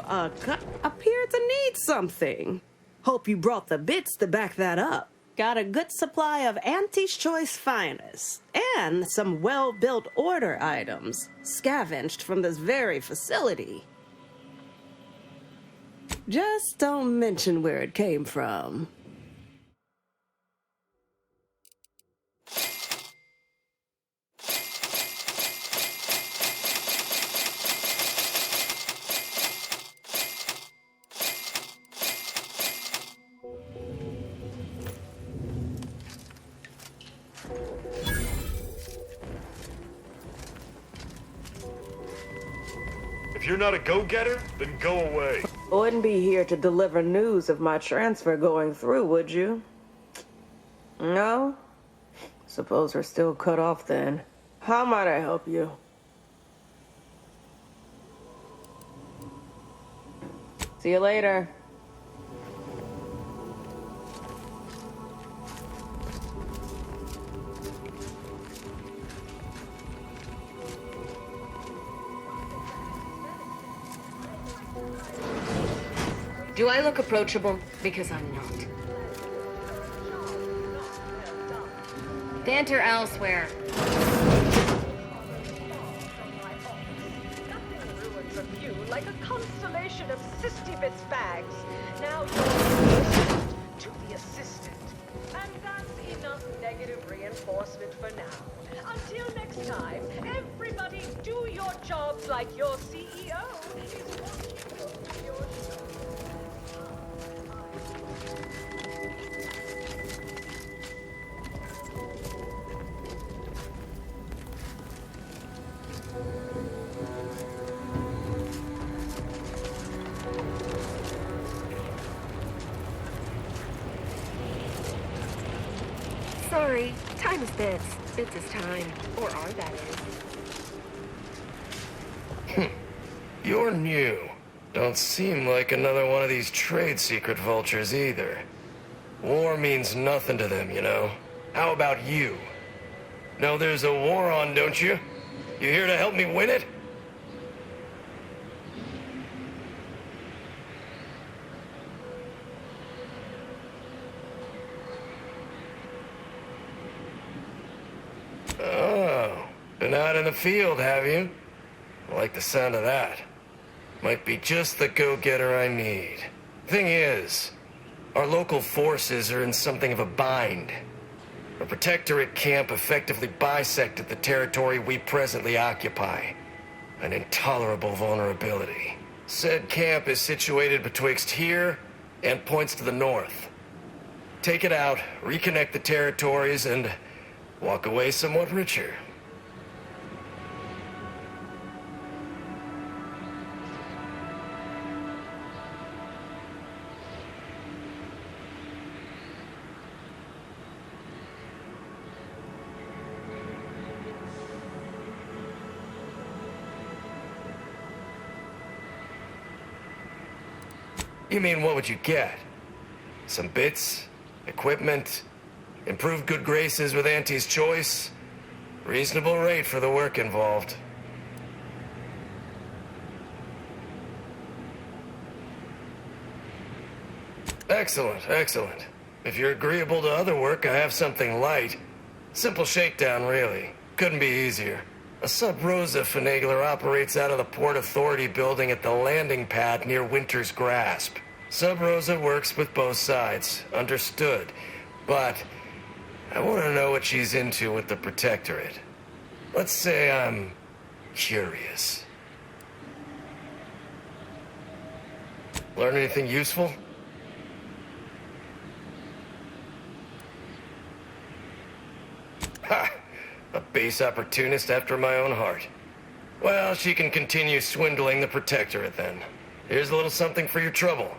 appear to need something. Hope you brought the bits to back that up. Got a good supply of Auntie's Choice finest, and some well-built order items, scavenged from this very facility. Just don't mention where it came from. If you're not a go-getter, then go away. Wouldn't be here to deliver news of my transfer going through, would you? No? Suppose we're still cut off then. How might I help you? See you later. Do I look approachable? Because I'm not. Banter elsewhere. Ruins of you like a constellation of Sisty-Bits bags. Now you're the assistant to the assistant. And that's enough negative reinforcement for now. Until next time, everybody do your jobs like your CEO is watching over your show. Sorry, time is bits. Bits is time. Or are, that is. You're new. Don't seem like another one of these trade secret vultures either. War means nothing to them, you know. How about you? Know there's a war on, don't you? You here to help me win it? Oh, been out in the field, have you? I like the sound of that. Might be just the go-getter I need. Thing is, our local forces are in something of a bind. A protectorate camp effectively bisected the territory we presently occupy. An intolerable vulnerability. Said camp is situated betwixt here and points to the north. Take it out, reconnect the territories, and walk away somewhat richer. You mean, what would you get? Some bits? Equipment? Improved good graces with Auntie's Choice? Reasonable rate for the work involved. Excellent, excellent. If you're agreeable to other work, I have something light. Simple shakedown, really. Couldn't be easier. A Sub Rosa finagler operates out of the Port Authority building at the landing pad near Winter's Grasp. Sub Rosa works with both sides, understood. But I want to know what she's into with the Protectorate. Let's say I'm curious. Learn anything useful? Ha! A base opportunist after my own heart. Well, she can continue swindling the Protectorate then. Here's a little something for your trouble.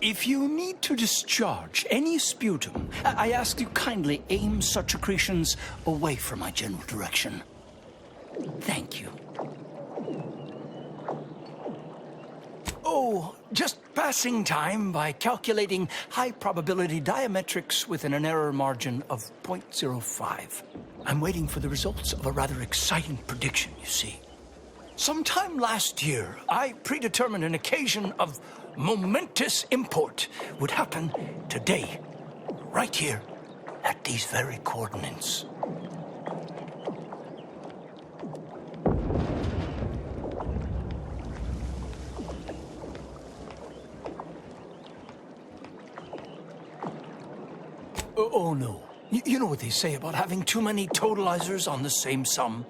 If you need to discharge any sputum, I ask you kindly aim such accretions away from my general direction. Thank you. Oh, just passing time by calculating high probability diametrics within an error margin of 0.05. I'm waiting for the results of a rather exciting prediction, you see. Sometime last year, I predetermined an occasion of momentous import would happen today, right here, at these very coordinates. Oh no. You know what they say about having too many totalizers on the same sum?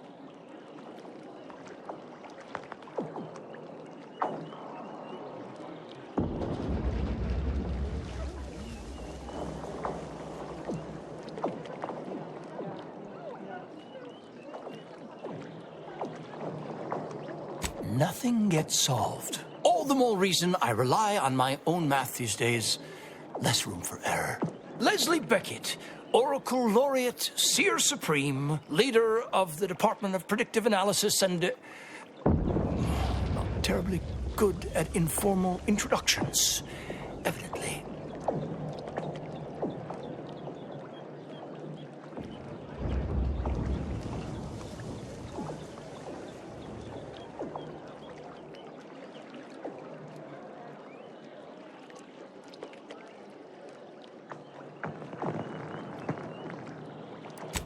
Nothing gets solved. All the more reason I rely on my own math these days. Less room for error. Leslie Beckett, Oracle Laureate, Seer Supreme, leader of the Department of Predictive Analysis, and not terribly good at informal introductions, evidently.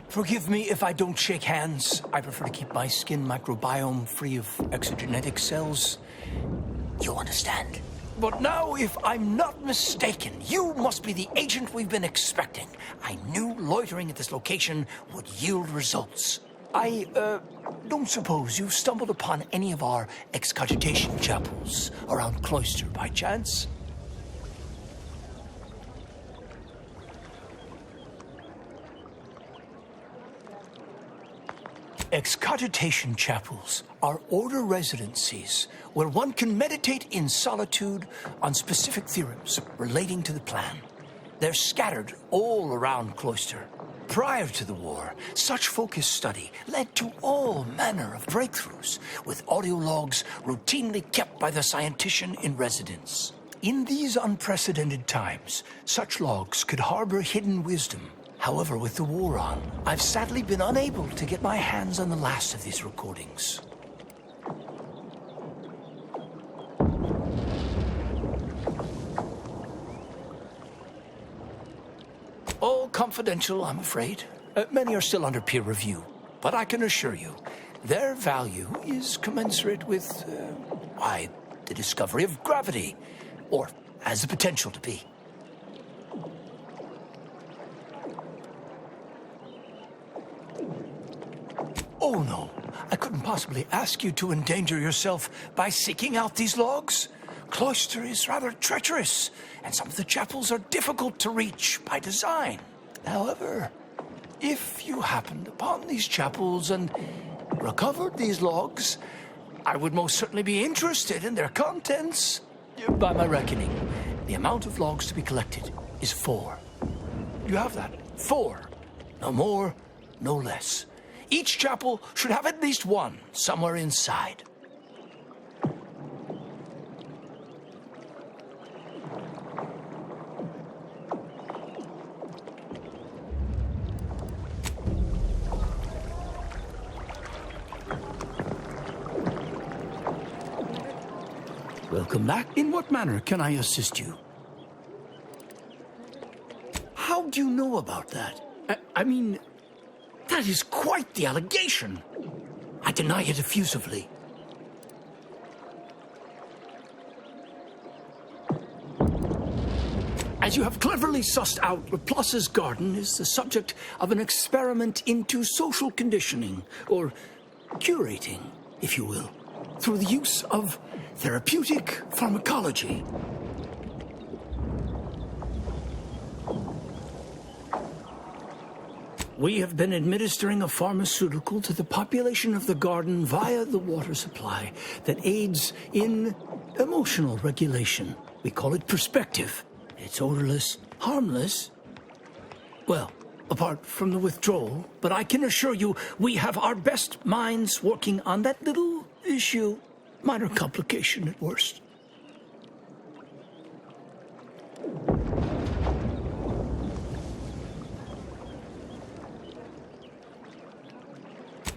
Forgive me if I don't shake hands. I prefer to keep my skin microbiome free of exogenetic cells. You understand? But now, if I'm not mistaken, you must be the agent we've been expecting. I knew loitering at this location would yield results. I don't suppose you've stumbled upon any of our excogitation chapels around Cloister by chance? Excogitation chapels are order residencies where one can meditate in solitude on specific theorems relating to the plan. They're scattered all around Cloister. Prior to the war, such focused study led to all manner of breakthroughs, with audio logs routinely kept by the scientician in residence. In these unprecedented times, such logs could harbor hidden wisdom. However, with the war on, I've sadly been unable to get my hands on the last of these recordings. All confidential, I'm afraid. Many are still under peer review, but I can assure you, their value is commensurate with, why, the discovery of gravity, or has the potential to be. Oh, no. I couldn't possibly ask you to endanger yourself by seeking out these logs. Cloister is rather treacherous, and some of the chapels are difficult to reach by design. However, if you happened upon these chapels and recovered these logs, I would most certainly be interested in their contents. By my reckoning, the amount of logs to be collected is 4. You have that? 4. No more, no less. Each chapel should have at least one somewhere inside. Welcome back. In what manner can I assist you? How do you know about that? I mean, that is quite the allegation. I deny it effusively. As you have cleverly sussed out, Laplace's garden is the subject of an experiment into social conditioning, or curating, if you will, through the use of therapeutic pharmacology. We have been administering a pharmaceutical to the population of the garden via the water supply that aids in emotional regulation. We call it perspective. It's odorless, harmless. Well, apart from the withdrawal, but I can assure you we have our best minds working on that little issue. Minor complication at worst.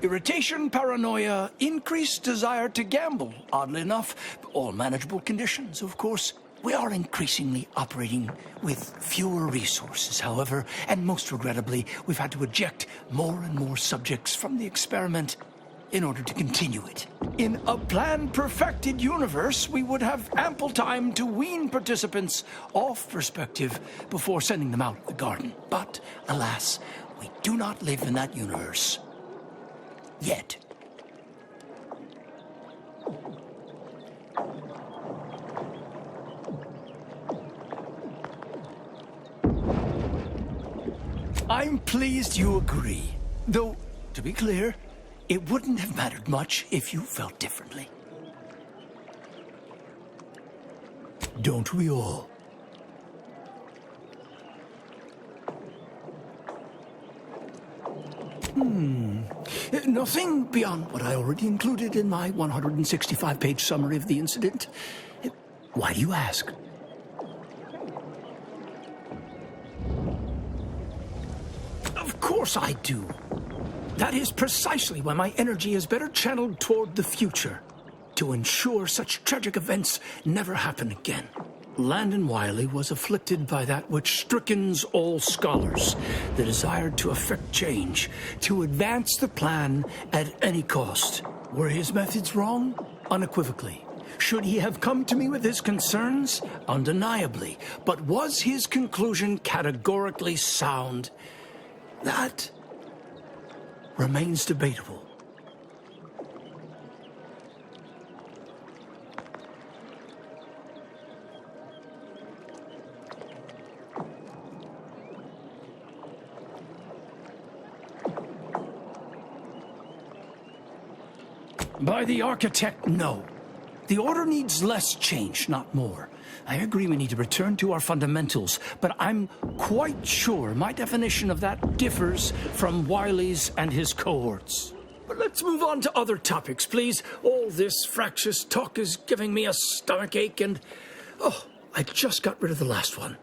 Irritation, paranoia, increased desire to gamble. Oddly enough, all manageable conditions, of course. We are increasingly operating with fewer resources, however, and most regrettably, we've had to eject more and more subjects from the experiment in order to continue it. In a plan-perfected universe, we would have ample time to wean participants off perspective before sending them out of the garden. But, alas, we do not live in that universe. Yet. I'm pleased you agree. Though, to be clear, it wouldn't have mattered much if you felt differently. Don't we all? Nothing beyond what I already included in my 165-page summary of the incident. Why do you ask? Of course I do. That is precisely why my energy is better channeled toward the future, to ensure such tragic events never happen again. Landon Wiley was afflicted by that which strickens all scholars, the desire to effect change, to advance the plan at any cost. Were his methods wrong? Unequivocally. Should he have come to me with his concerns? Undeniably. But was his conclusion categorically sound? That remains debatable. By the architect, no. The order needs less change, not more. I agree we need to return to our fundamentals, but I'm quite sure my definition of that differs from Wiley's and his cohorts. But let's move on to other topics, please. All this fractious talk is giving me a stomachache, and... oh, I just got rid of the last one.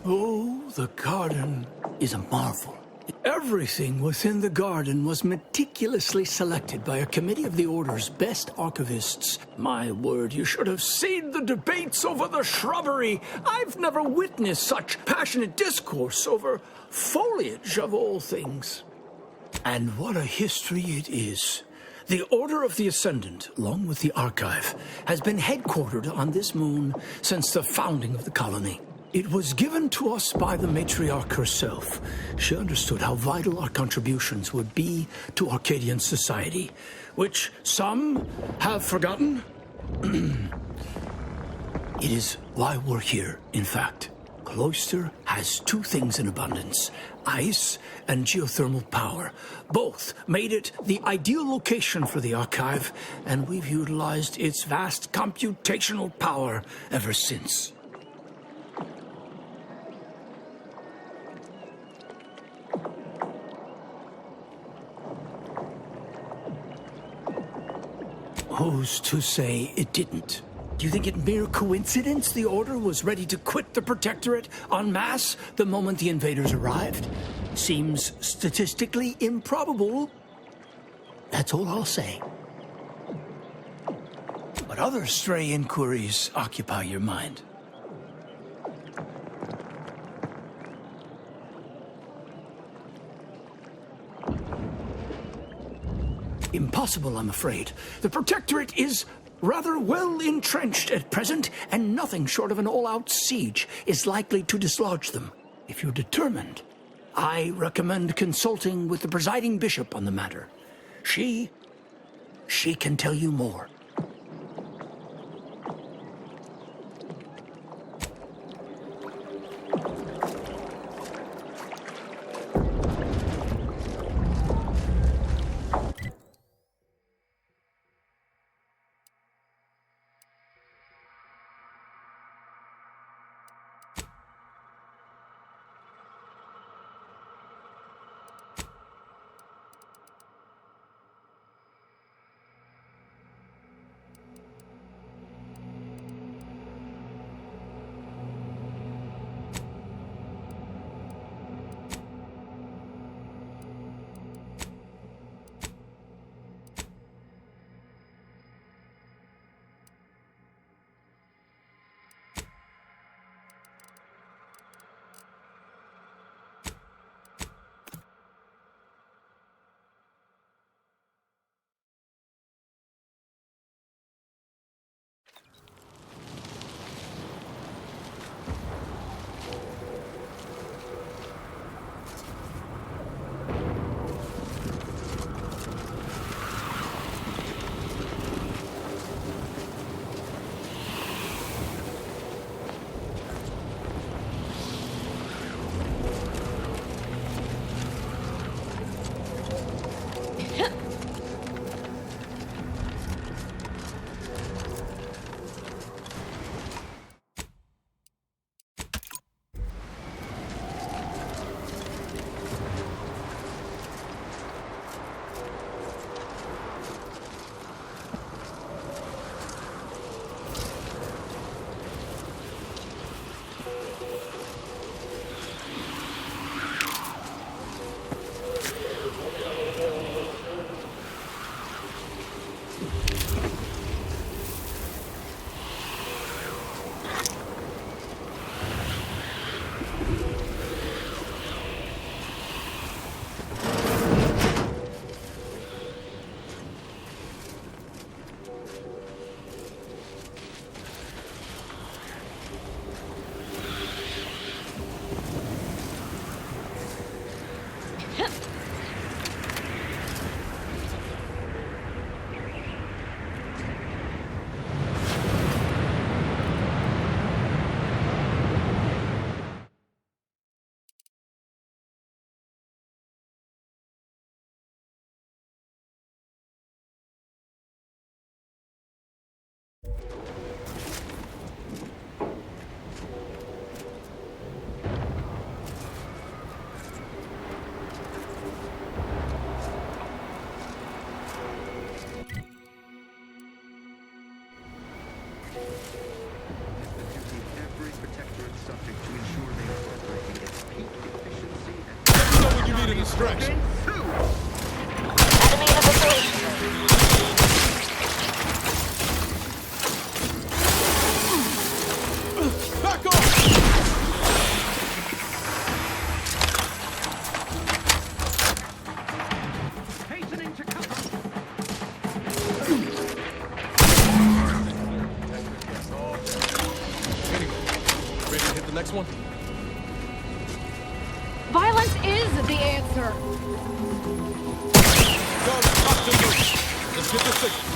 Oh, the garden is a marvel. Everything within the garden was meticulously selected by a committee of the Order's best archivists. My word, you should have seen the debates over the shrubbery. I've never witnessed such passionate discourse over foliage of all things. And what a history it is. The Order of the Ascendant, along with the Archive, has been headquartered on this moon since the founding of the colony. It was given to us by the matriarch herself. She understood how vital our contributions would be to Arcadian society, which some have forgotten. It is why we're here, in fact. Cloister has two things in abundance: ice and geothermal power. Both made it the ideal location for the Archive, and we've utilized its vast computational power ever since. Who's to say it didn't? Do you think it mere coincidence the Order was ready to quit the Protectorate en masse the moment the invaders arrived? Seems statistically improbable. That's all I'll say. But other stray inquiries occupy your mind. Impossible, I'm afraid. The Protectorate is rather well entrenched at present, and nothing short of an all-out siege is likely to dislodge them. If you're determined, I recommend consulting with the presiding bishop on the matter. She can tell you more. these strikes. Enemy in the vicinity. Back off! Hastening to cover. Anyway, ready to hit the next one? Violence is the answer. Guard, locked and loose. Let's get the signal.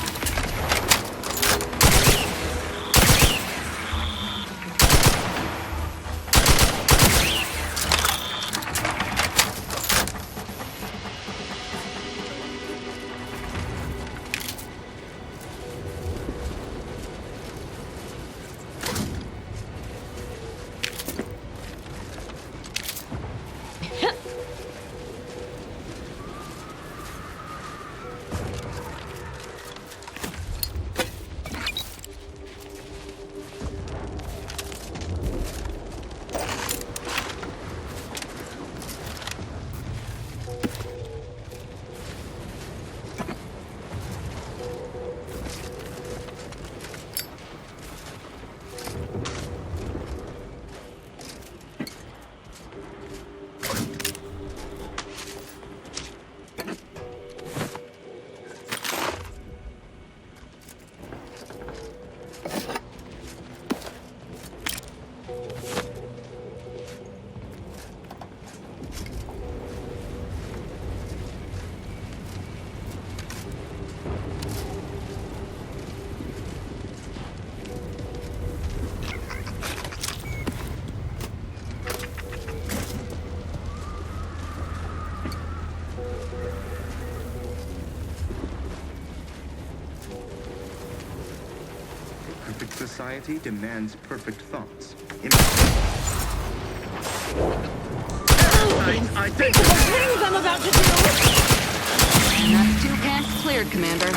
Perfect society demands perfect thoughts. Things I'm about to do. And that's 2 camps cleared, Commander.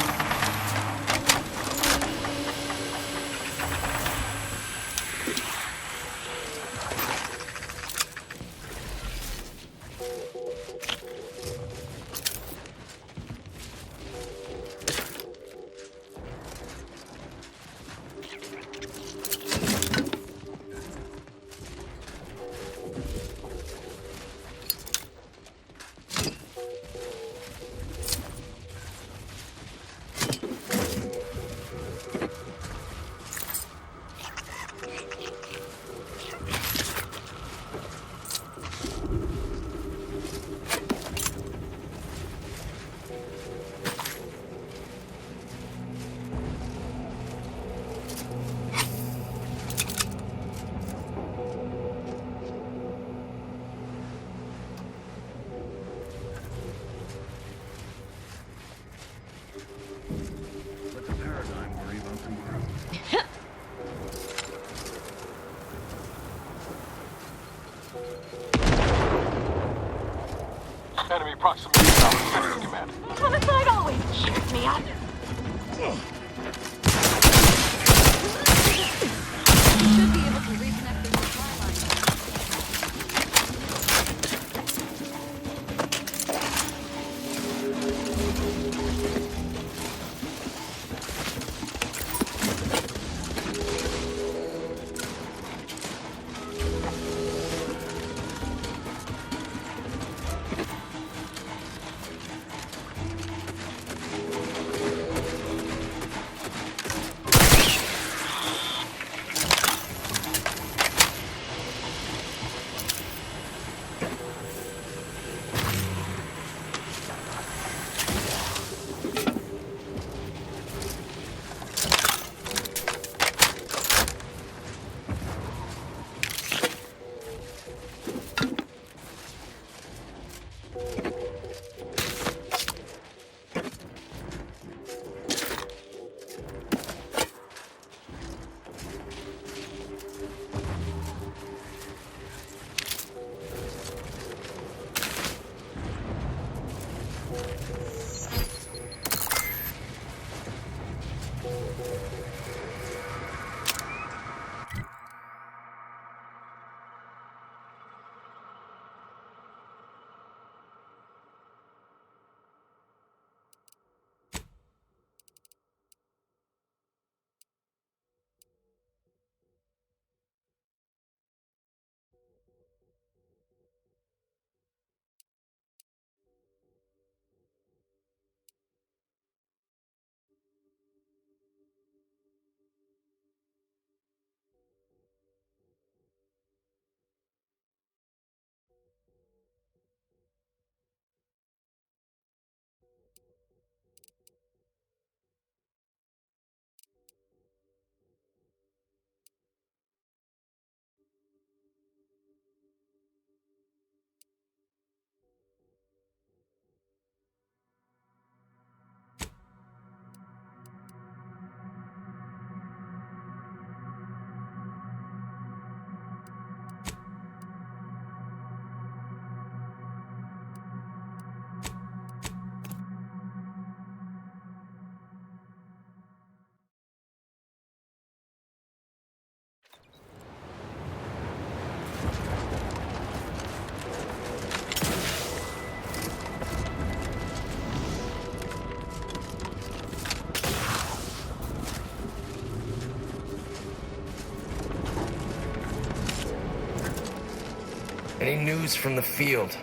Any news from the field?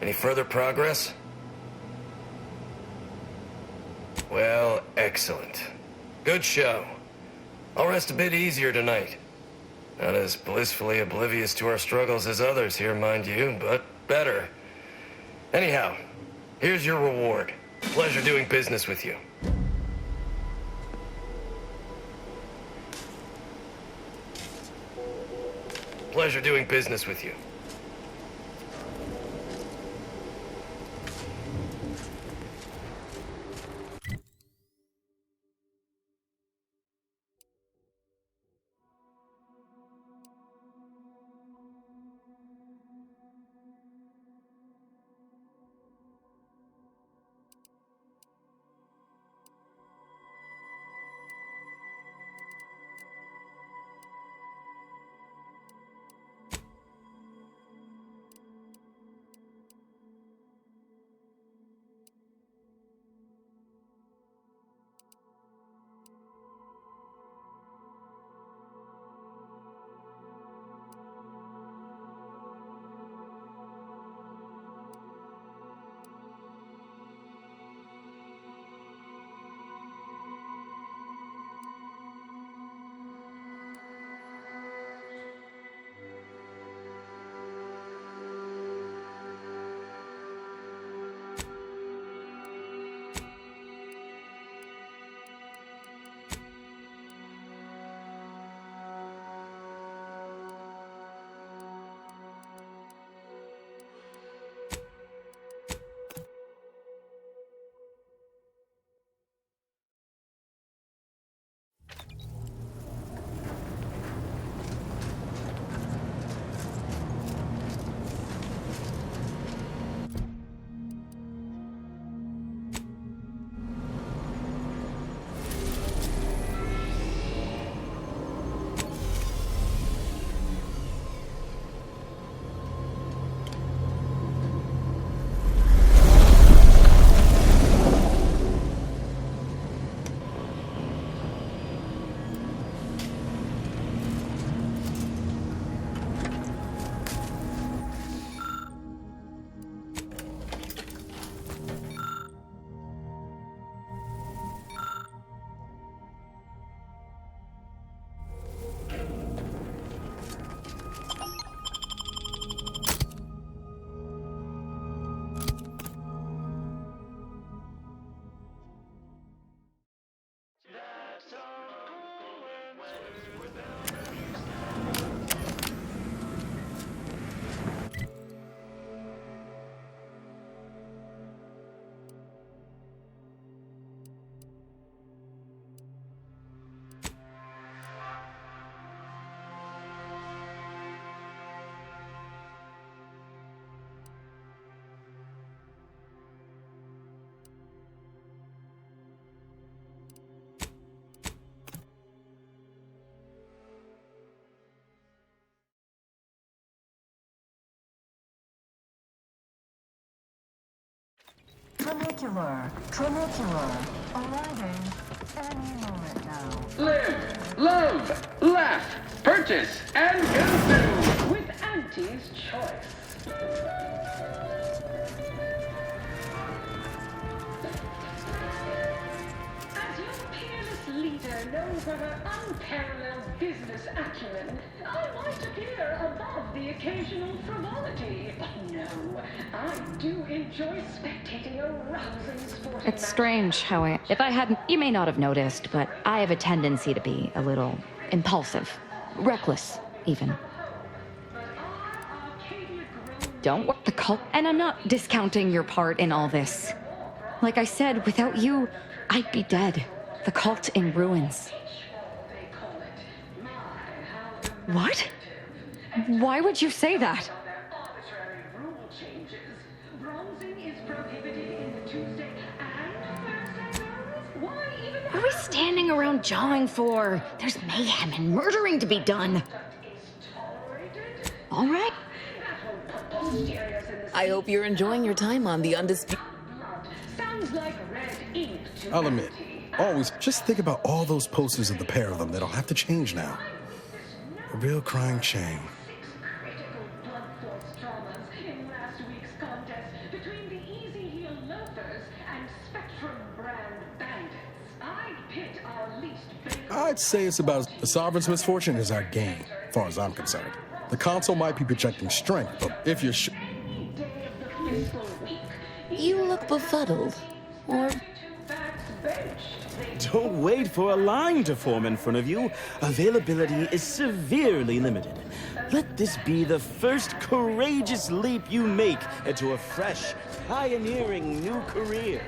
Any further progress? Well, excellent. Good show. I'll rest a bit easier tonight. Not as blissfully oblivious to our struggles as others here, mind you, but better. Anyhow, here's your reward. Pleasure doing business with you. Pleasure doing business with you. Trinicular. Arriving any moment now. Live, love, laugh, purchase, and consume with Auntie's Choice. As your peerless leader known for her unparalleled business acumen, I might appear above the occasional frivolity. But no, I do enjoy spectating a rousing sporting It's strange how if I hadn't, you may not have noticed, but I have a tendency to be a little impulsive, reckless, even. Don't work the cult, and I'm not discounting your part in all this. Like I said, without you, I'd be dead. The cult in ruins. What? Why would you say that? What are we standing around jawing for? There's mayhem and murdering to be done. All right. I hope you're enjoying your time on the Undisputed. I'll admit, always just think about all those posters of the pair of them that'll have to change now. A real crying shame. I'd say it's about the Sovereign's misfortune is our gain, as far as I'm concerned. The console might be projecting strength, but if you're You look befuddled. Or Don't wait for a line to form in front of you. Availability is severely limited. Let this be the first courageous leap you make into a fresh, pioneering new career.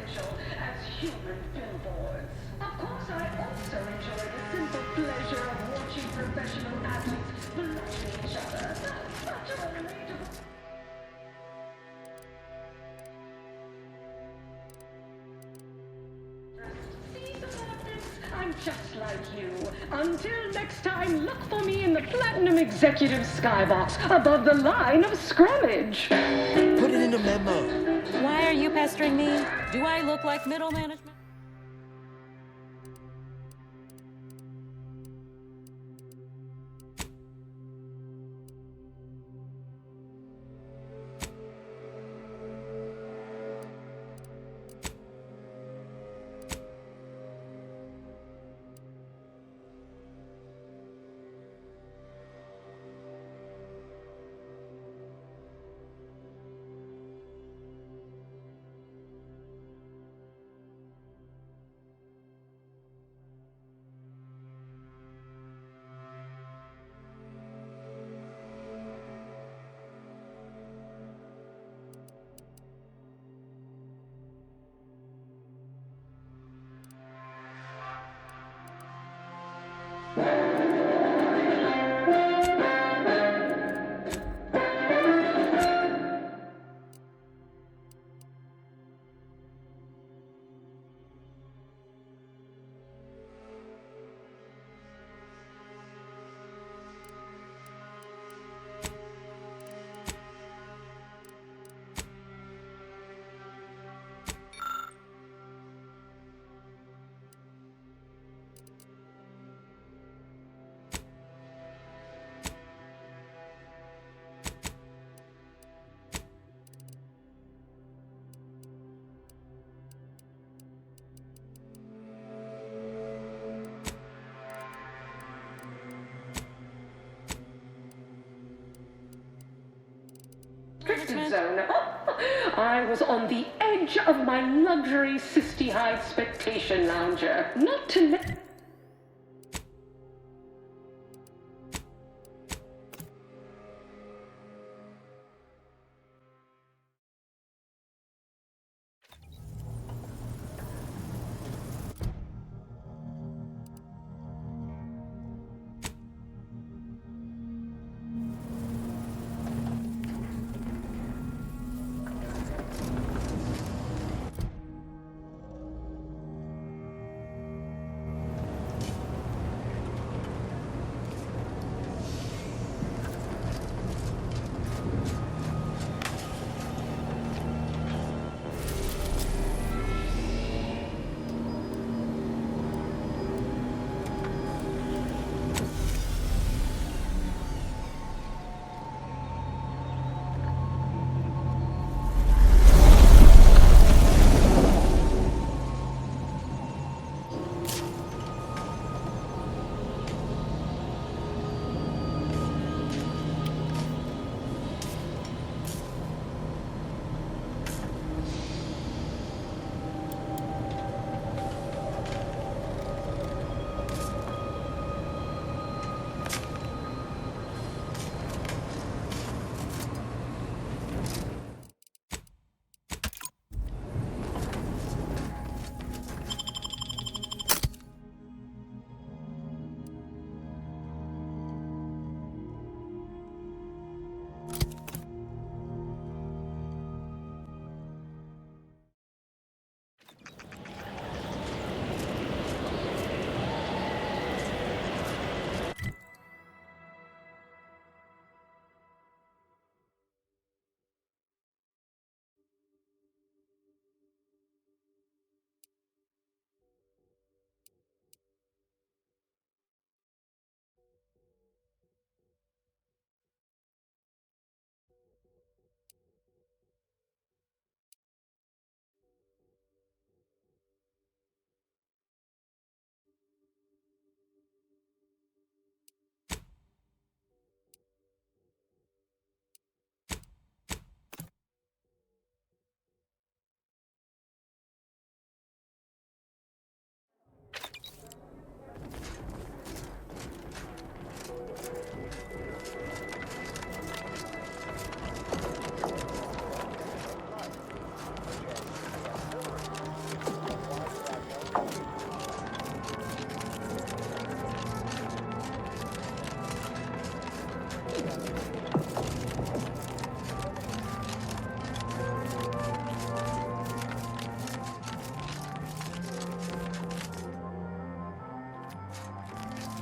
As human billboards. Of course, I also enjoy the simple pleasure of watching professional athletes bludgeon each other. Such a relatable... I'm just like you. Until next time, look for me in the Platinum Executive Skybox above the line of scrimmage. Put it in a memo. Why are you pestering me? Do I look like middle management? Restricted zone. I was on the edge of my luxury Sisty-Hide Spectation Lounger. Not to let...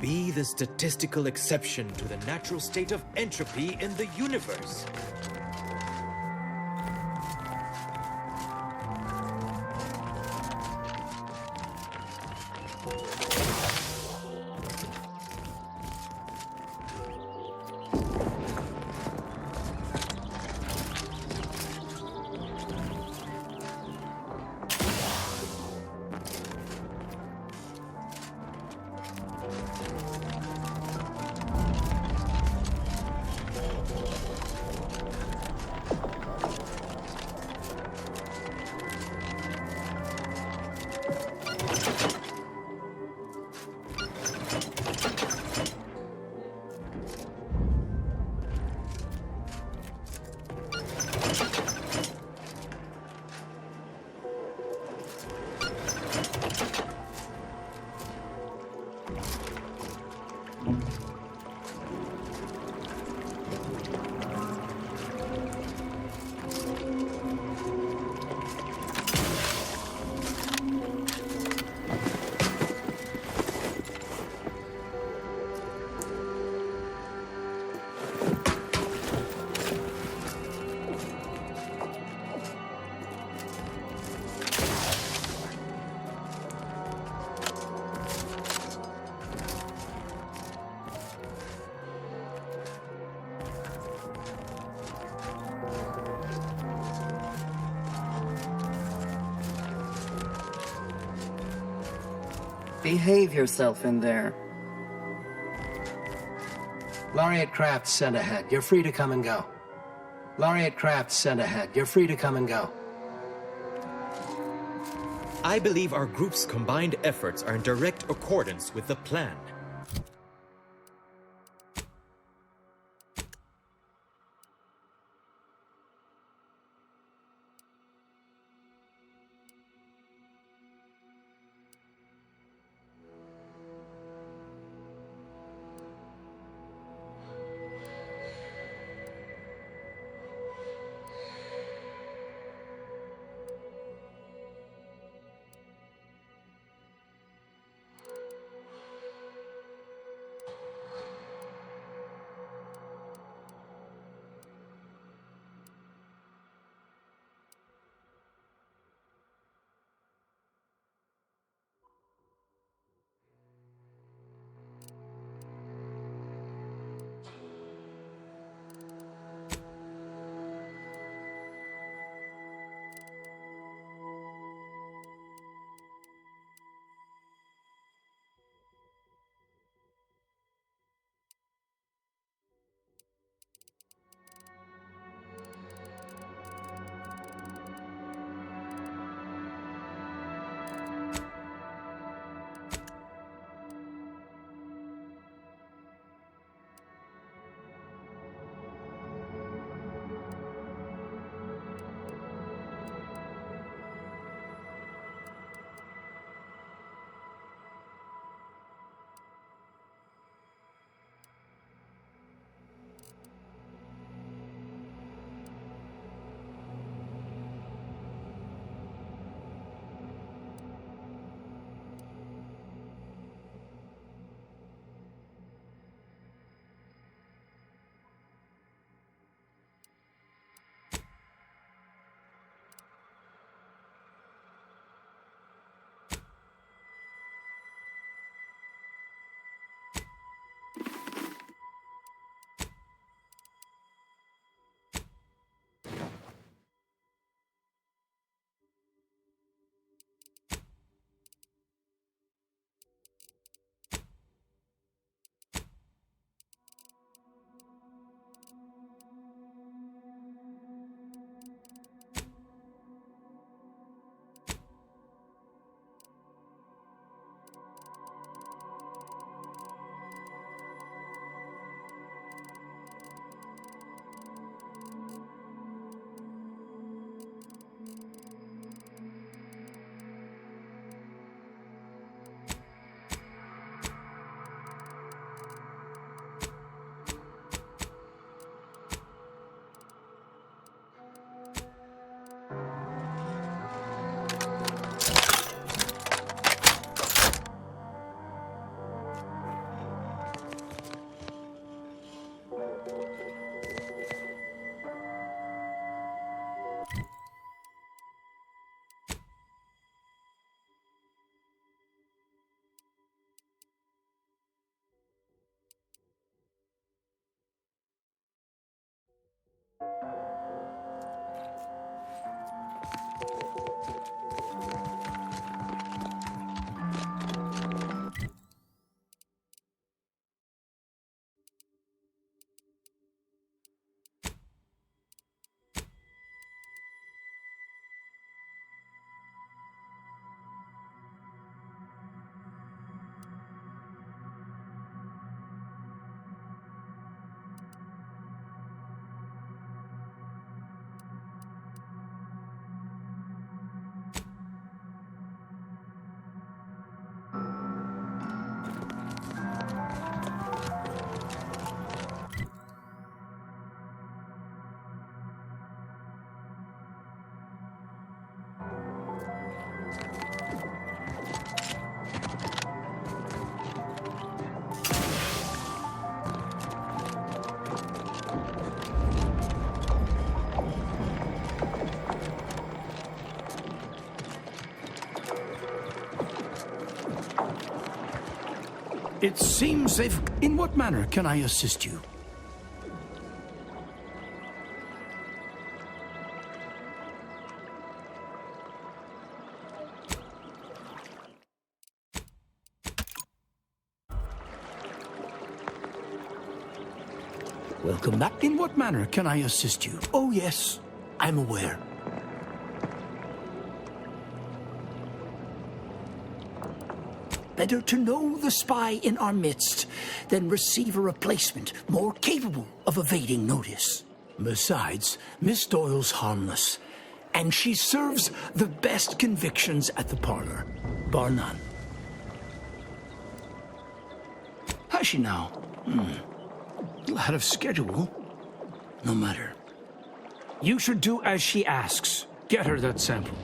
Be the statistical exception to the natural state of entropy in the universe. Behave yourself in there. Laureate Craft sent ahead. You're free to come and go. Laureate Craft sent ahead. You're free to come and go. I believe our group's combined efforts are in direct accordance with the plan. It seems they've... In what manner can I assist you? Welcome back. In what manner can I assist you? Oh, yes, I'm aware. Better to know the spy in our midst than receive a replacement more capable of evading notice. Besides, Miss Doyle's harmless, and she serves the best convictions at the parlor, bar none. Has she now? Out of schedule. No matter. You should do as she asks. Get her that sample.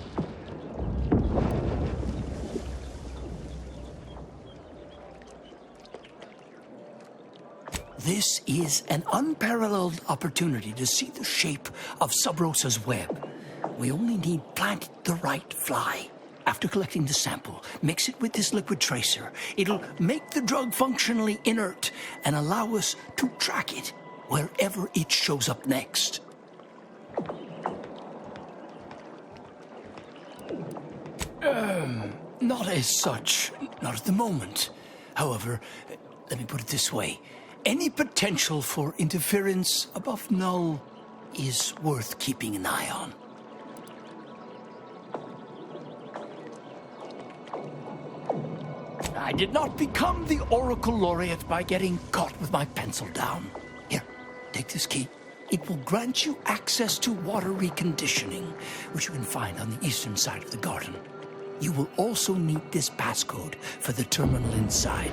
This is an unparalleled opportunity to see the shape of Sub Rosa's web. We only need plant the right fly. After collecting the sample, mix it with this liquid tracer. It'll make the drug functionally inert and allow us to track it wherever it shows up next. Not as such. Not at the moment. However, let me put it this way. Any potential for interference above null is worth keeping an eye on. I did not become the Oracle Laureate by getting caught with my pencil down. Here, take this key. It will grant you access to water reconditioning, which you can find on the eastern side of the garden. You will also need this passcode for the terminal inside.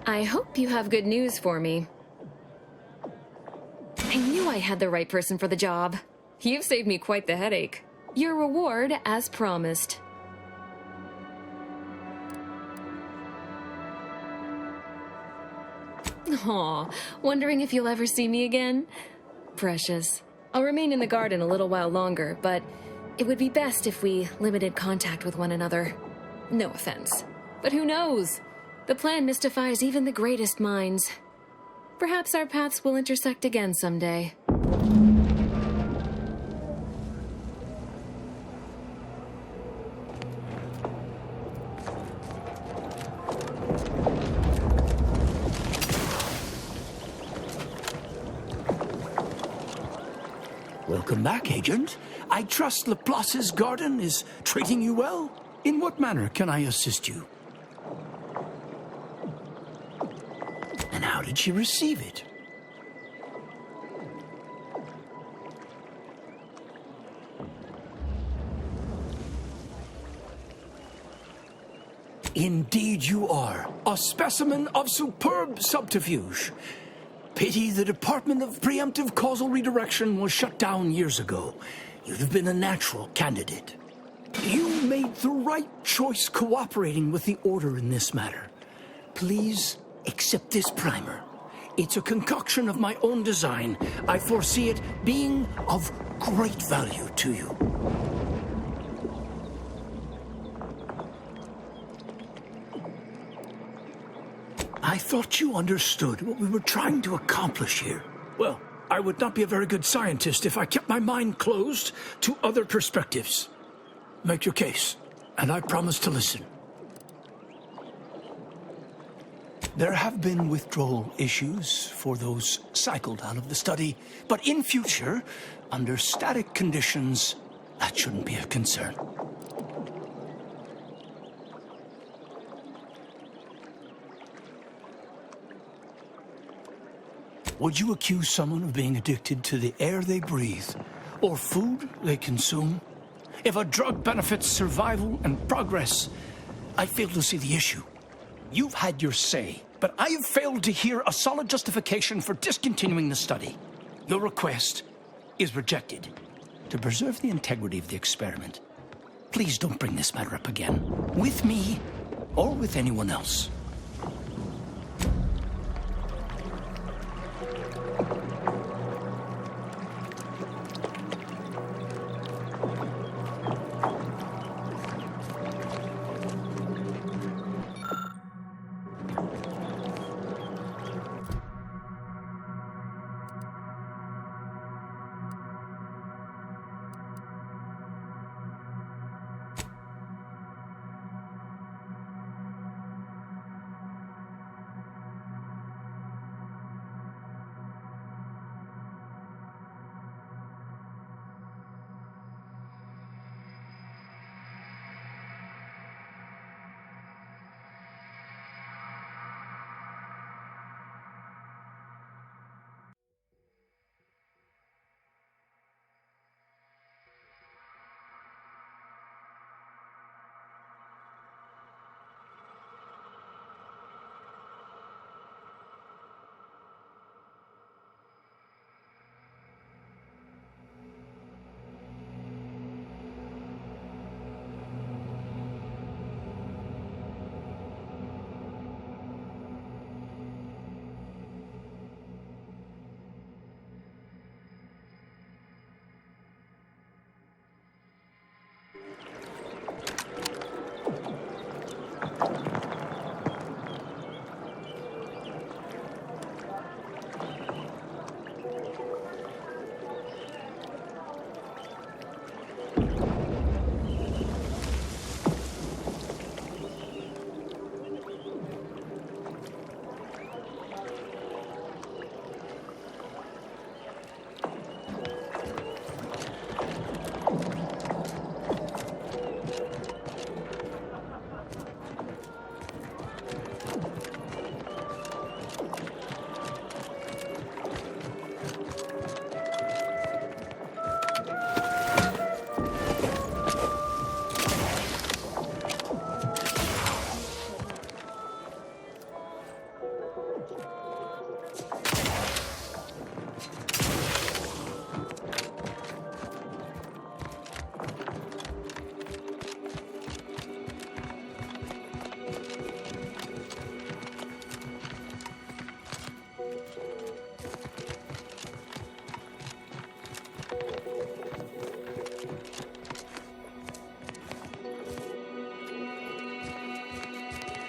I hope you have good news for me. I knew I had the right person for the job. You've saved me quite the headache. Your reward, as promised. Aw, wondering if you'll ever see me again? Precious. I'll remain in the garden a little while longer, but it would be best if we limited contact with one another. No offense. But who knows? The plan mystifies even the greatest minds. Perhaps our paths will intersect again someday. Welcome back, Agent. I trust Laplace's garden is treating you well. In what manner can I assist you? And how did she receive it? Indeed you are. A specimen of superb subterfuge. Pity the Department of Preemptive Causal Redirection was shut down years ago. You'd have been a natural candidate. You may made the right choice cooperating with the Order in this matter. Please accept this primer. It's a concoction of my own design. I foresee it being of great value to you. I thought you understood what we were trying to accomplish here. Well, I would not be a very good scientist if I kept my mind closed to other perspectives. Make your case, and I promise to listen. There have been withdrawal issues for those cycled out of the study, but in future, under static conditions, that shouldn't be a concern. Would you accuse someone of being addicted to the air they breathe, or food they consume? If a drug benefits survival and progress, I fail to see the issue. You've had your say, but I have failed to hear a solid justification for discontinuing the study. Your request is rejected. To preserve the integrity of the experiment, please don't bring this matter up again, with me or with anyone else.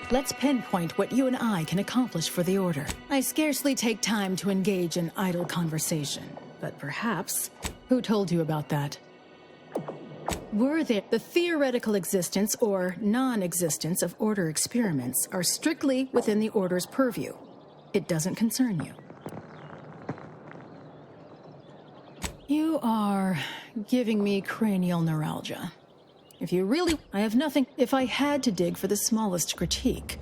Let's pinpoint what you and I can accomplish for the Order. I scarcely take time to engage in idle conversation, but perhaps... Who told you about that? Were there... The theoretical existence or non-existence of Order experiments are strictly within the Order's purview. It doesn't concern you. You are giving me cranial neuralgia. If you really... I have nothing... If I had to dig for the smallest critique,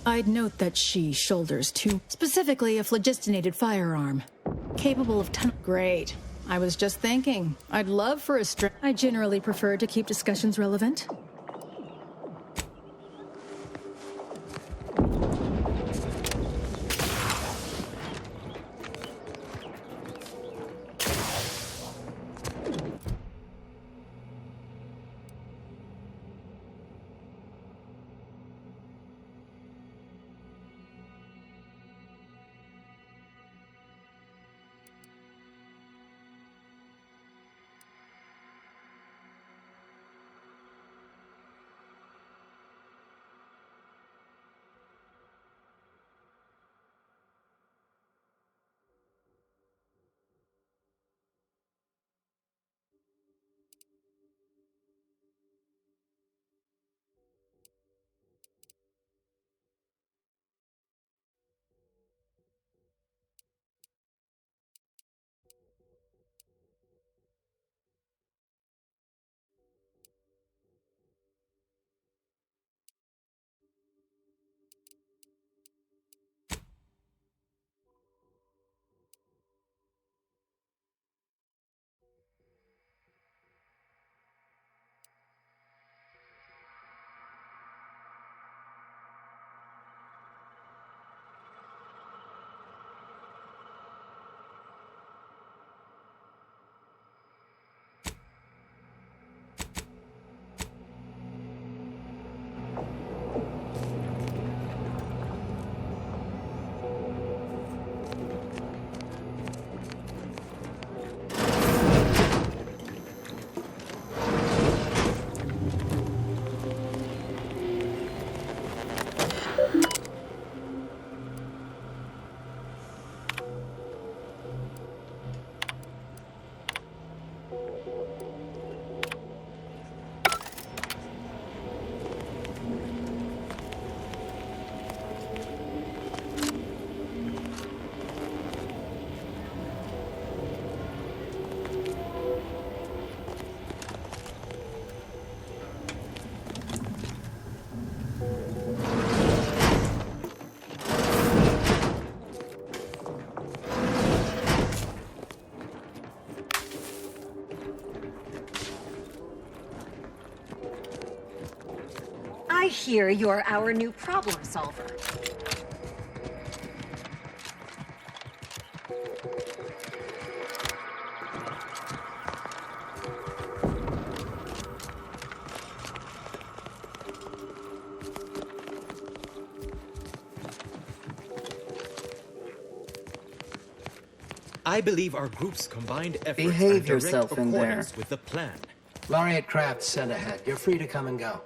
I'd note that she shoulders specifically a phlogistonated firearm, capable of Great. I was just thinking, I'd love for a I generally prefer to keep discussions relevant. I hear you're our new problem solver. I believe our group's combined efforts Behave are direct yourself in there. accordance with the plan. Laureate Craft, send ahead. You're free to come and go.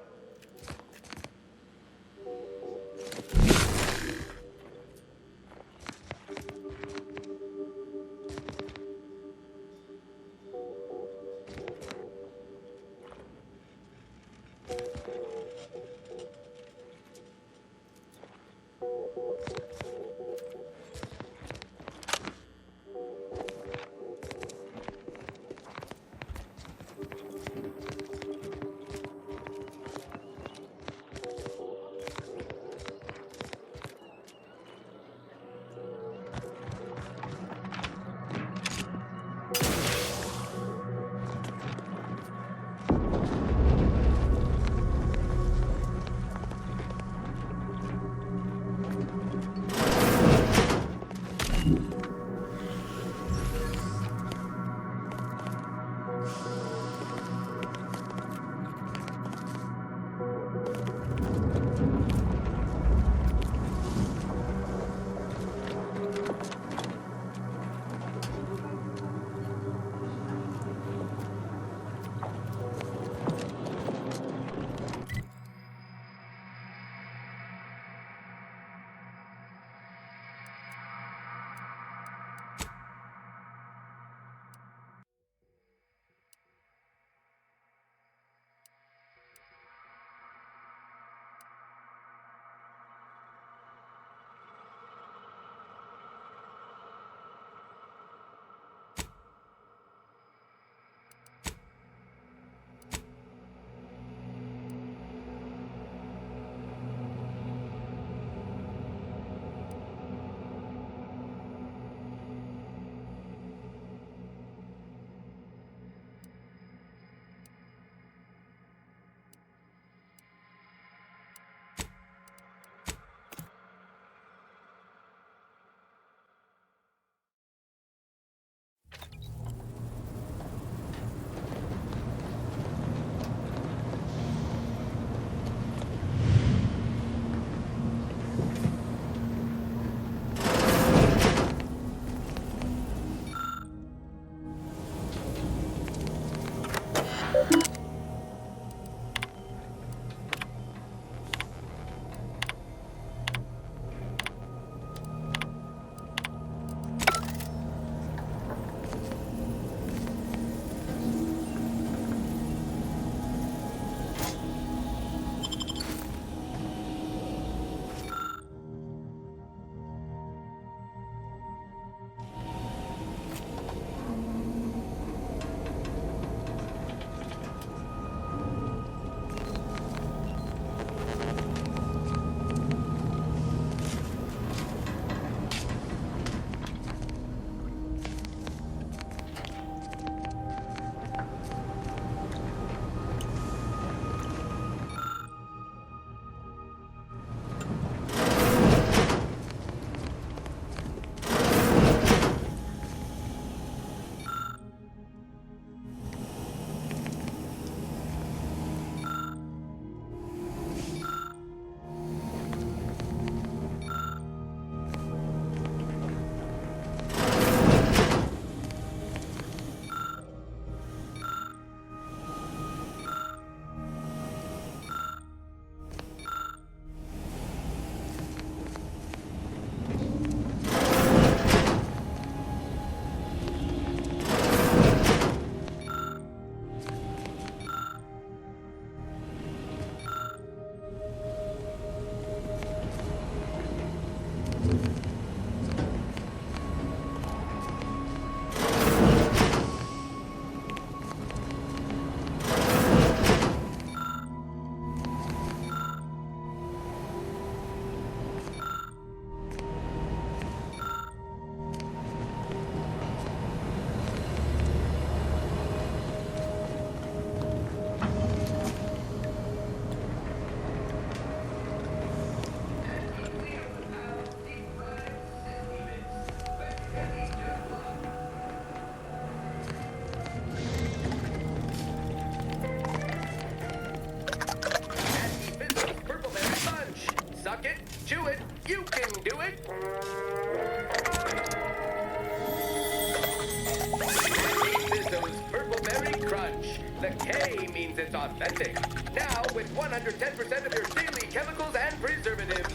authentic. Now with 110% of your daily chemicals and preservatives.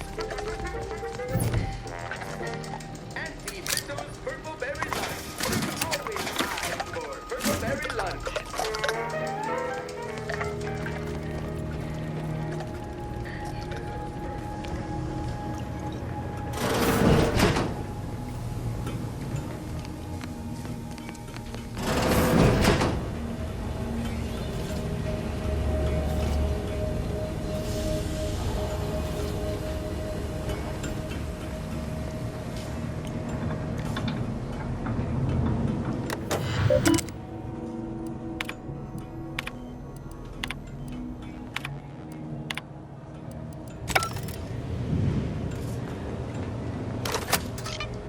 Anti-Bizzo's Purple Berry Lunch. Always time for Purple Berry Lunch.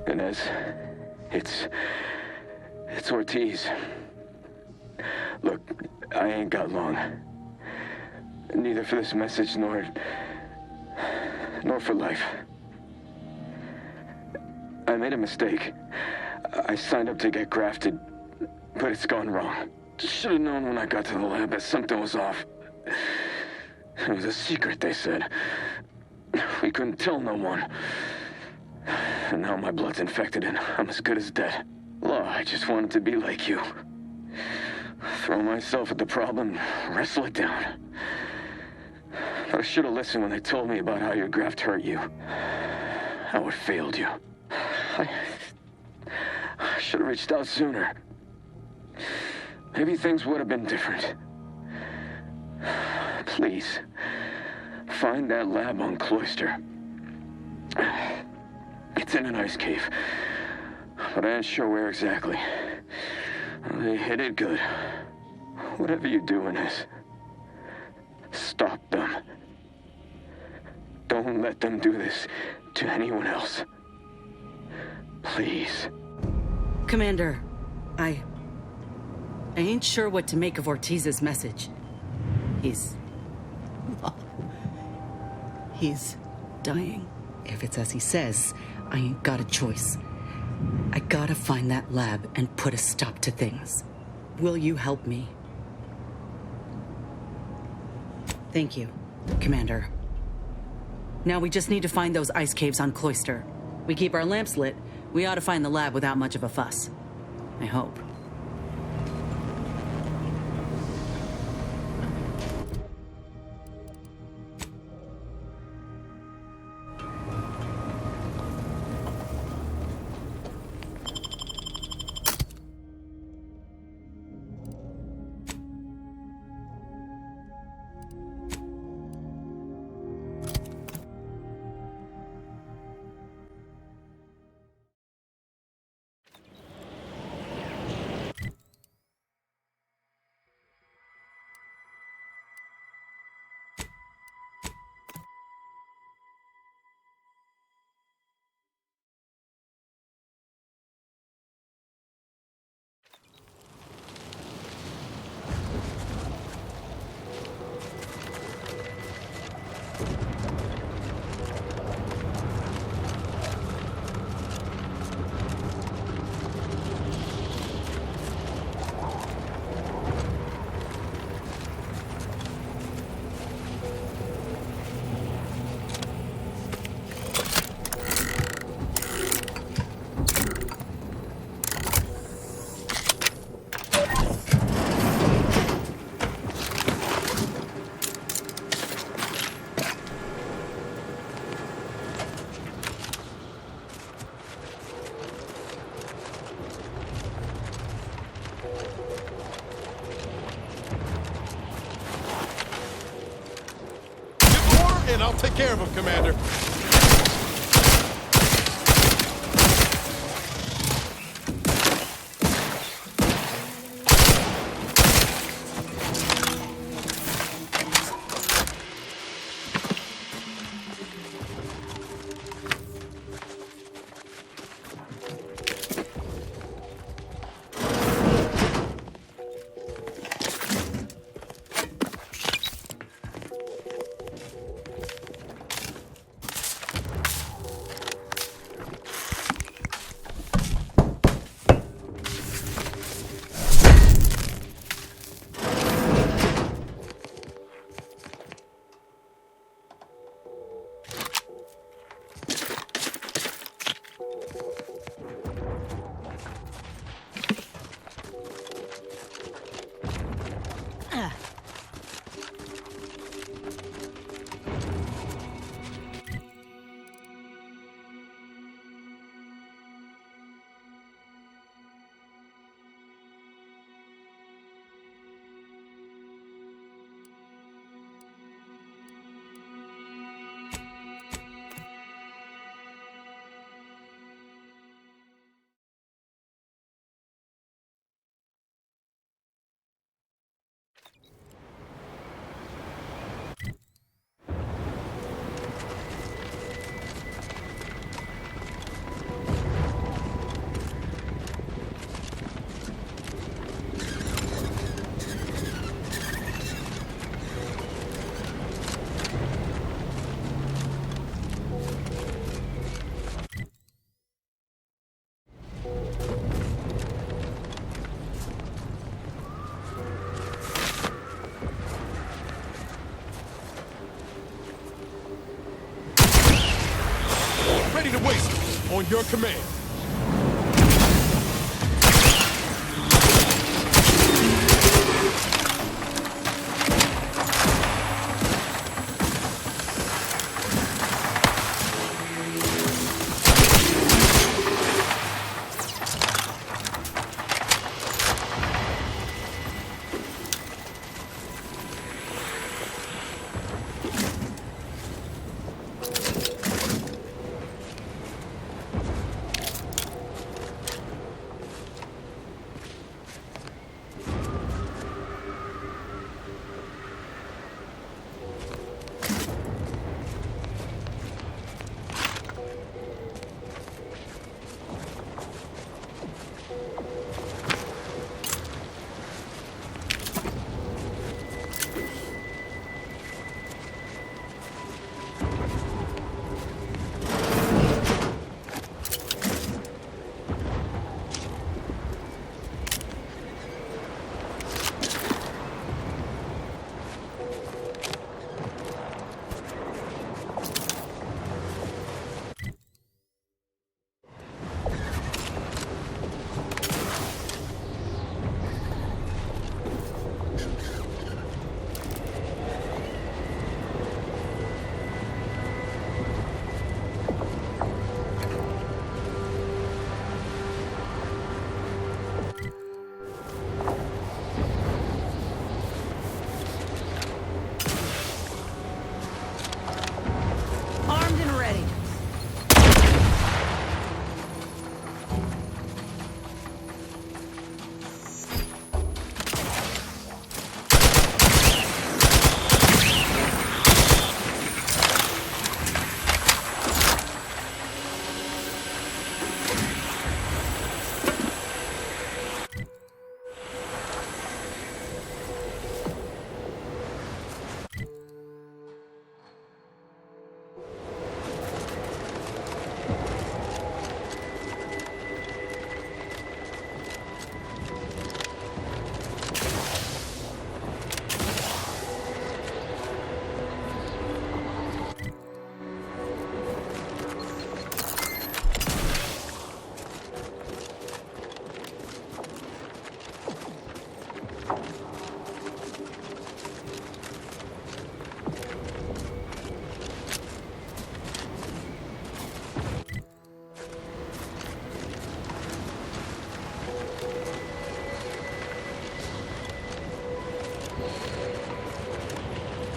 Inez, it's Ortiz. Look, I ain't got long. Neither for this message nor for life. I made a mistake. I signed up to get grafted, but it's gone wrong. Should have known when I got to the lab that something was off. It was a secret, they said. We couldn't tell no one. And now my blood's infected and I'm as good as dead. Law, I just wanted to be like you. Throw myself at the problem, wrestle it down. But I should have listened when they told me about how your graft hurt you. How it failed you. I should have reached out sooner. Maybe things would have been different. Please, find that lab on Cloister. It's in an ice cave, but I ain't sure where exactly. They hid it good. Whatever you're doing is, stop them. Don't let them do this to anyone else. Please. Commander, I ain't sure what to make of Ortiz's message. He's dying. If it's as he says, I ain't got a choice. I gotta find that lab and put a stop to things. Will you help me? Thank you, Commander. Now we just need to find those ice caves on Cloister. We keep our lamps lit, we ought to find the lab without much of a fuss. I hope. And I'll take care of him, Commander. ready to waste it. On your command.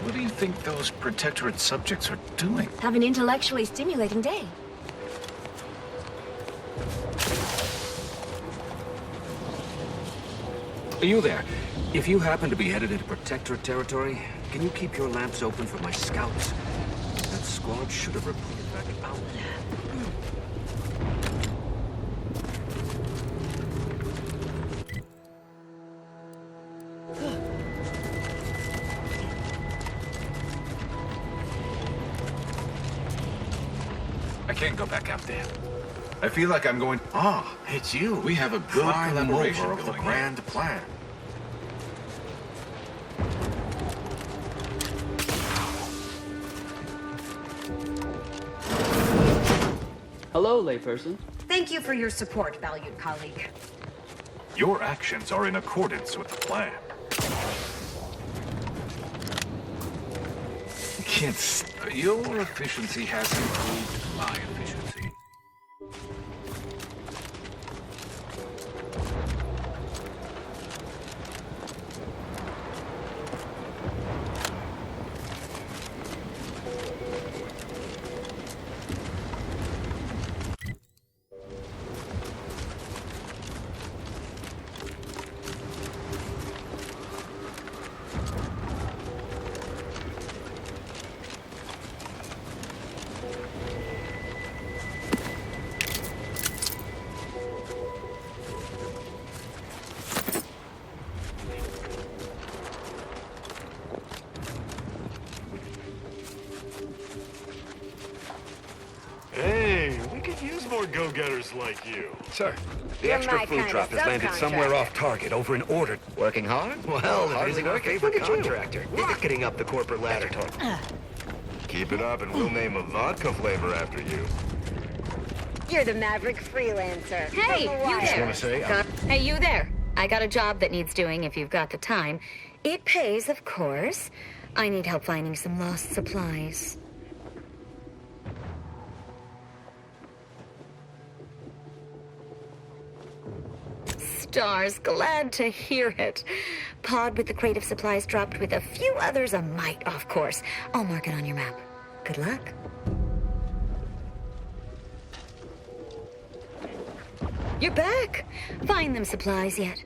What do you think those Protectorate subjects are doing? Have an intellectually stimulating day. You there. If you happen to be headed into Protectorate territory, can you keep your lamps open for my scouts? That squad should have reported back an hour. I can't go back out there. I feel like I'm going... Ah, it's you. We have a good collaboration of the grand plan. Hello, layperson. Thank you for your support, valued colleague. Your actions are in accordance with the plan. Your efficiency has improved my efficiency. More go-getters like you. Sir, the extra food drop has landed somewhere off target over in Order. Working hard? Well, it isn't our favorite contractor. Getting up the corporate ladder. Keep it up and we'll name a vodka flavor after you. You're the maverick freelancer. Hey, you there. say, Hey, you there. I got a job that needs doing if you've got the time. It pays, of course. I need help finding some lost supplies. Stars, glad to hear it. Pod with the crate of supplies dropped with a few others a mite off course. I'll mark it on your map. Good luck. You're back. Find them supplies yet.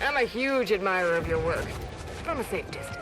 I'm a huge admirer of your work. From a safe distance.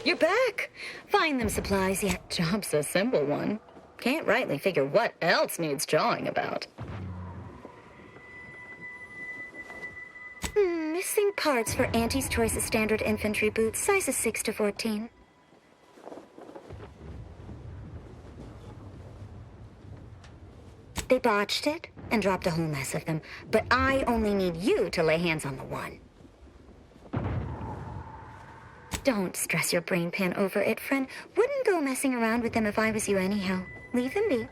You're back. Find them supplies yet. Job's a simple one. Can't rightly figure what else needs jawing about. Missing parts for Auntie's Choice of standard infantry boots, sizes 6 to 14. They botched it and dropped a whole mess of them, but I only need you to lay hands on the one. Don't stress your brain pan over it, friend. Wouldn't go messing around with them if I was you anyhow. Leave them be.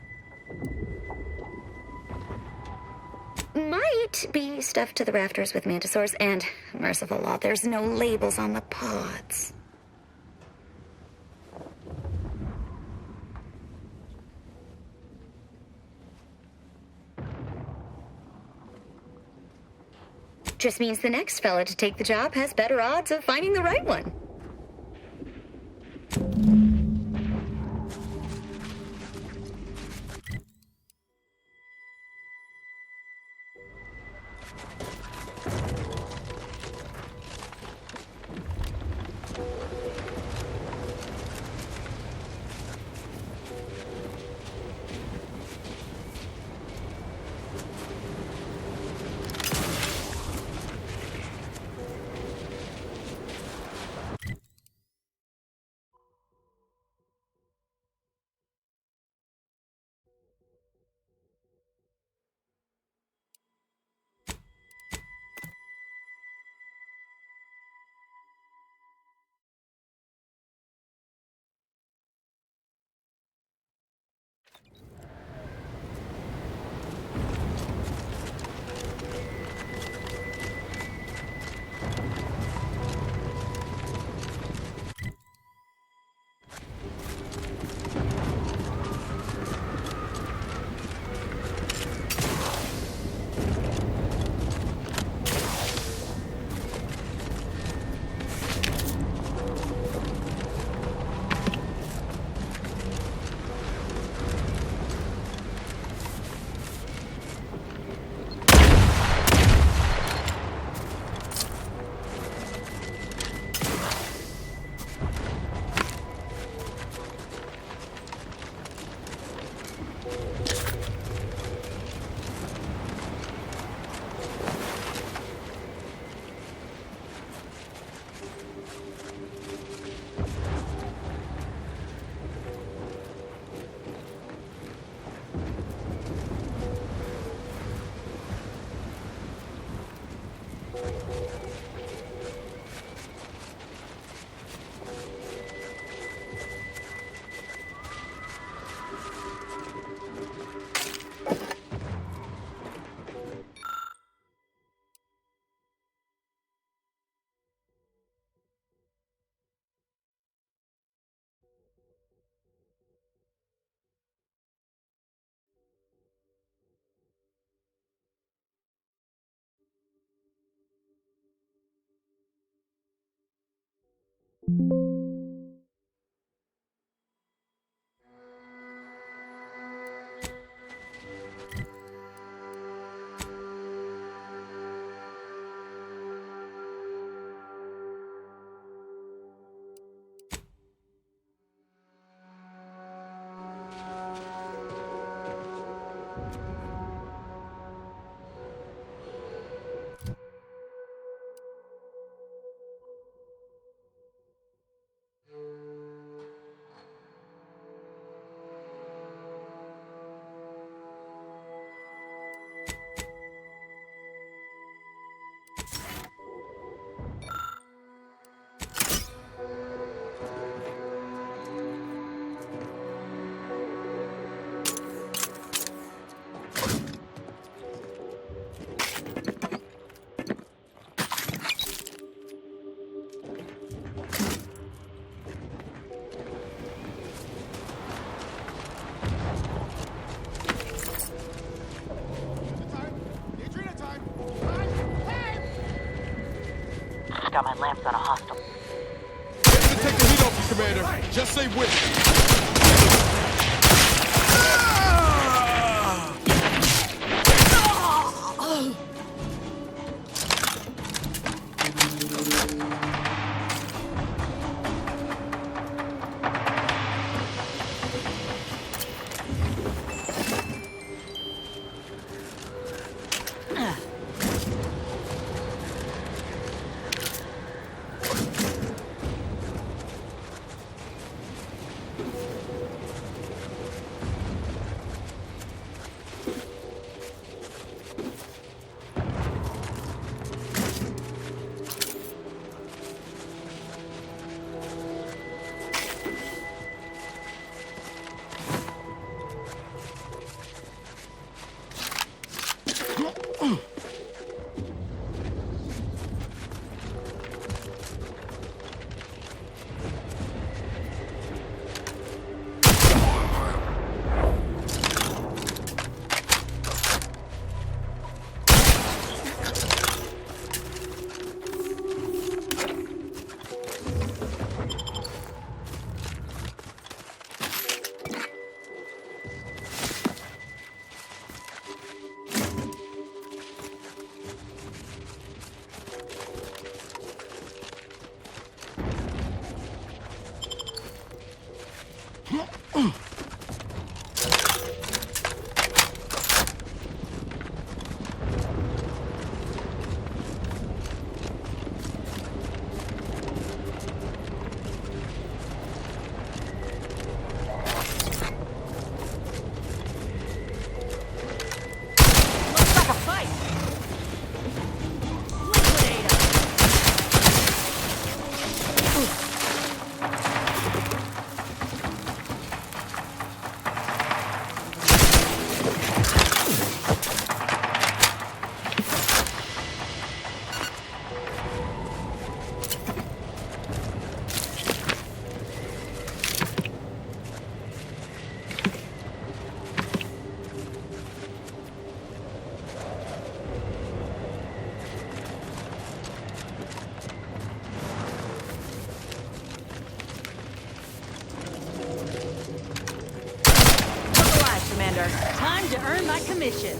Might be stuffed to the rafters with mantisaurs, and, merciful law, there's no labels on the pods. Just means the next fella to take the job has better odds of finding the right one. Got my lamps on a hostile. Ready to take the heat off you, Commander. Just say which. Time to earn my commission.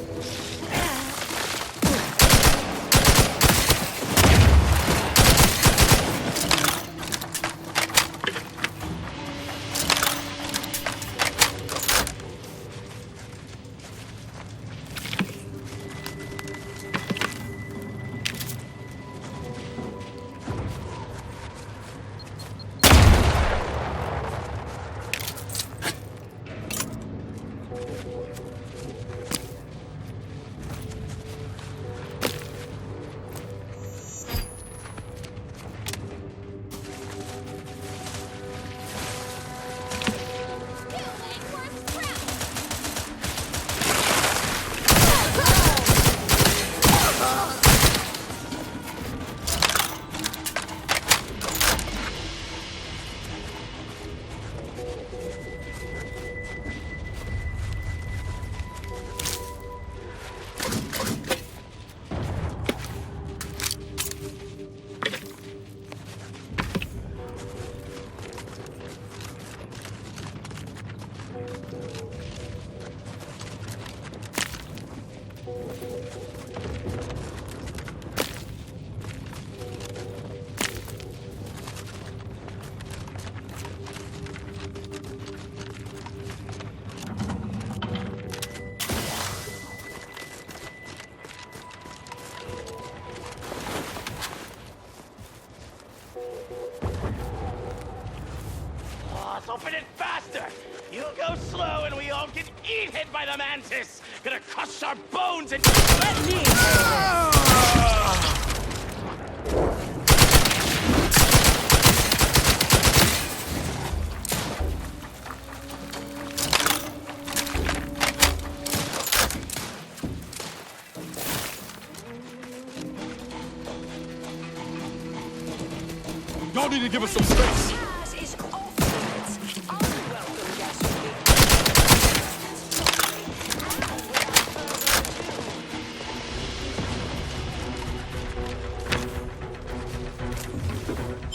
Open it faster! You go slow and we all get hit by the mantis! Gonna crush our bones and... Let me... Y'all need to give us some space.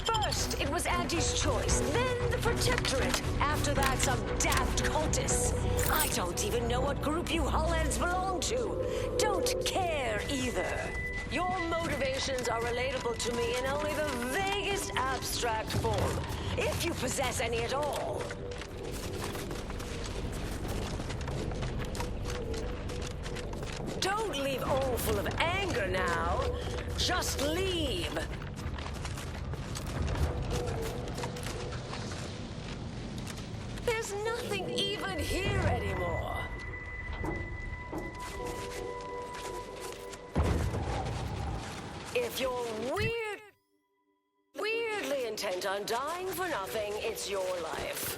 First, it was Auntie's choice, then the Protectorate. After that, some daft cultists. I don't even know what group you hullheads belong to. Don't care either. Your motivations are relatable to me in only the vaguest abstract form, if you possess any at all. Don't leave all full of anger now. Just leave. There's nothing even here anymore. If you're weirdly intent on dying for nothing, it's your life.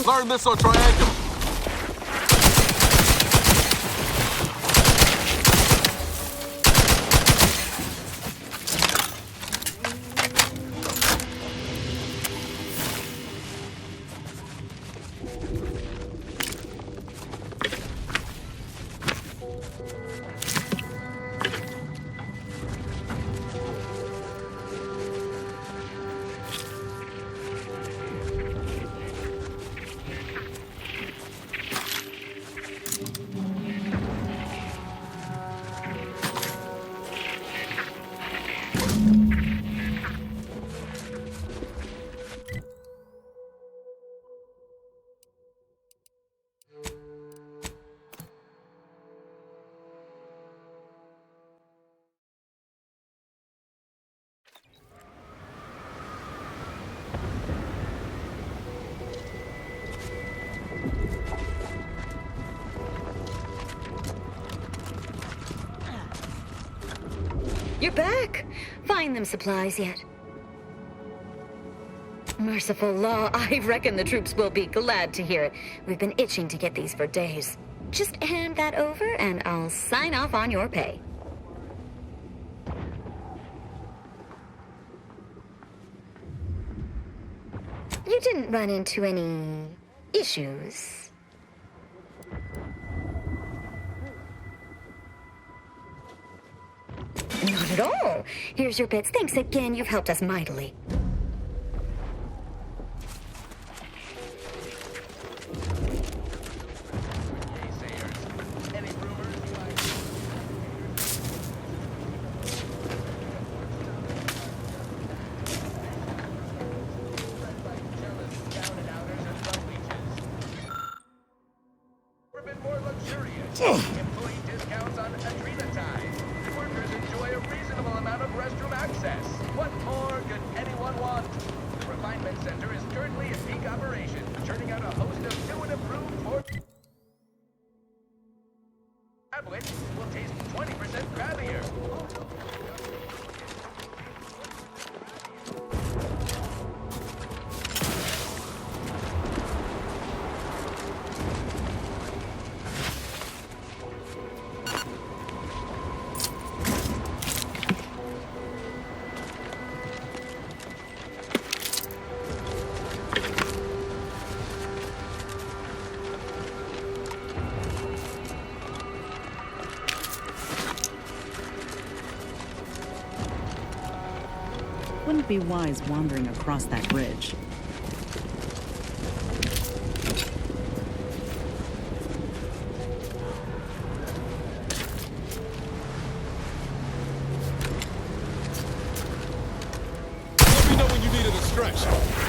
Learn this on triangle. You're back. Find them supplies yet? Merciful law, I reckon the troops will be glad to hear it. We've been itching to get these for days. Just hand that over and I'll sign off on your pay. You didn't run into any issues? Not at all. Here's your bits. Thanks again. You've helped us mightily. Employee discounts on Adrenatide. Workers enjoy a reasonable amount of restroom access. What more could anyone want? The refinement center is currently in peak operation, churning out a host of new and improved which will taste 20% crabbier. Wouldn't be wise wandering across that bridge. Let me know when you needed a stretch.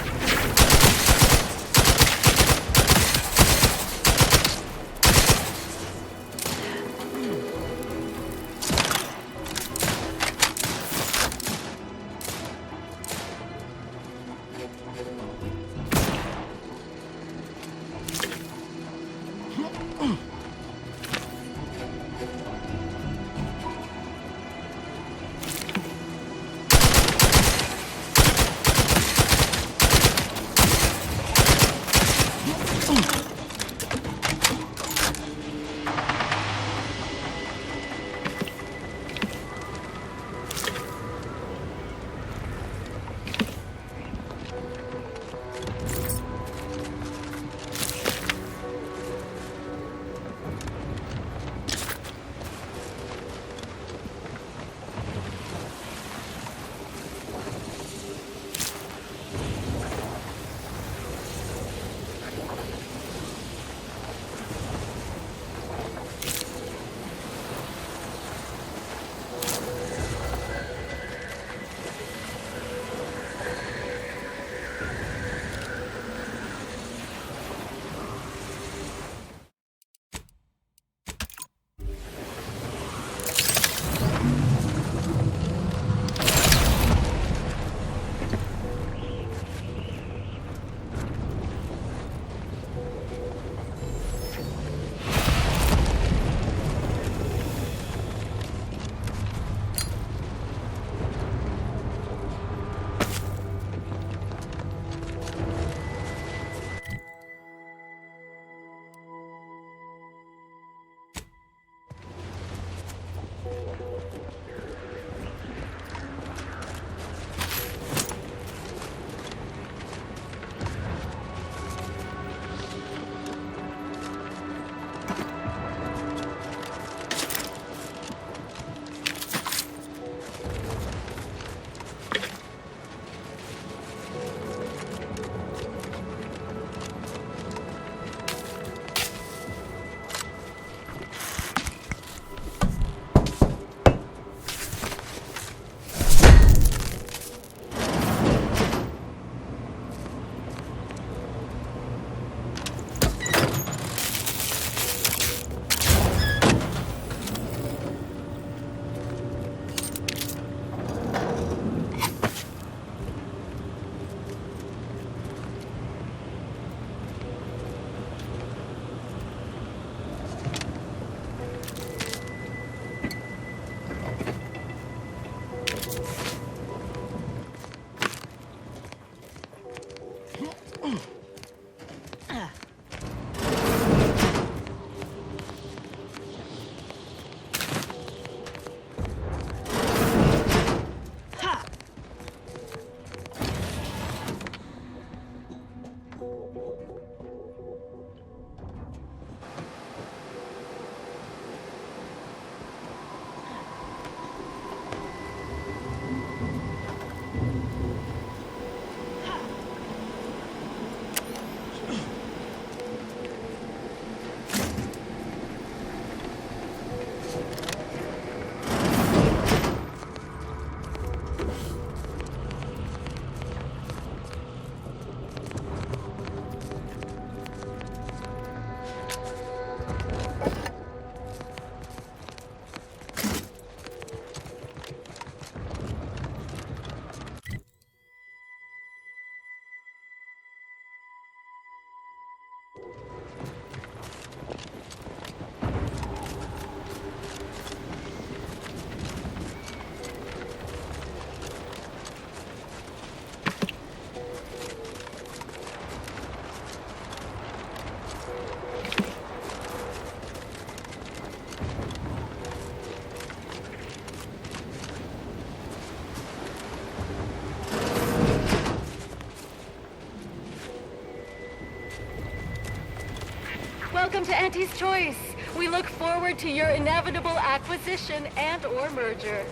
to Auntie's Choice. We look forward to your inevitable acquisition and/or merger.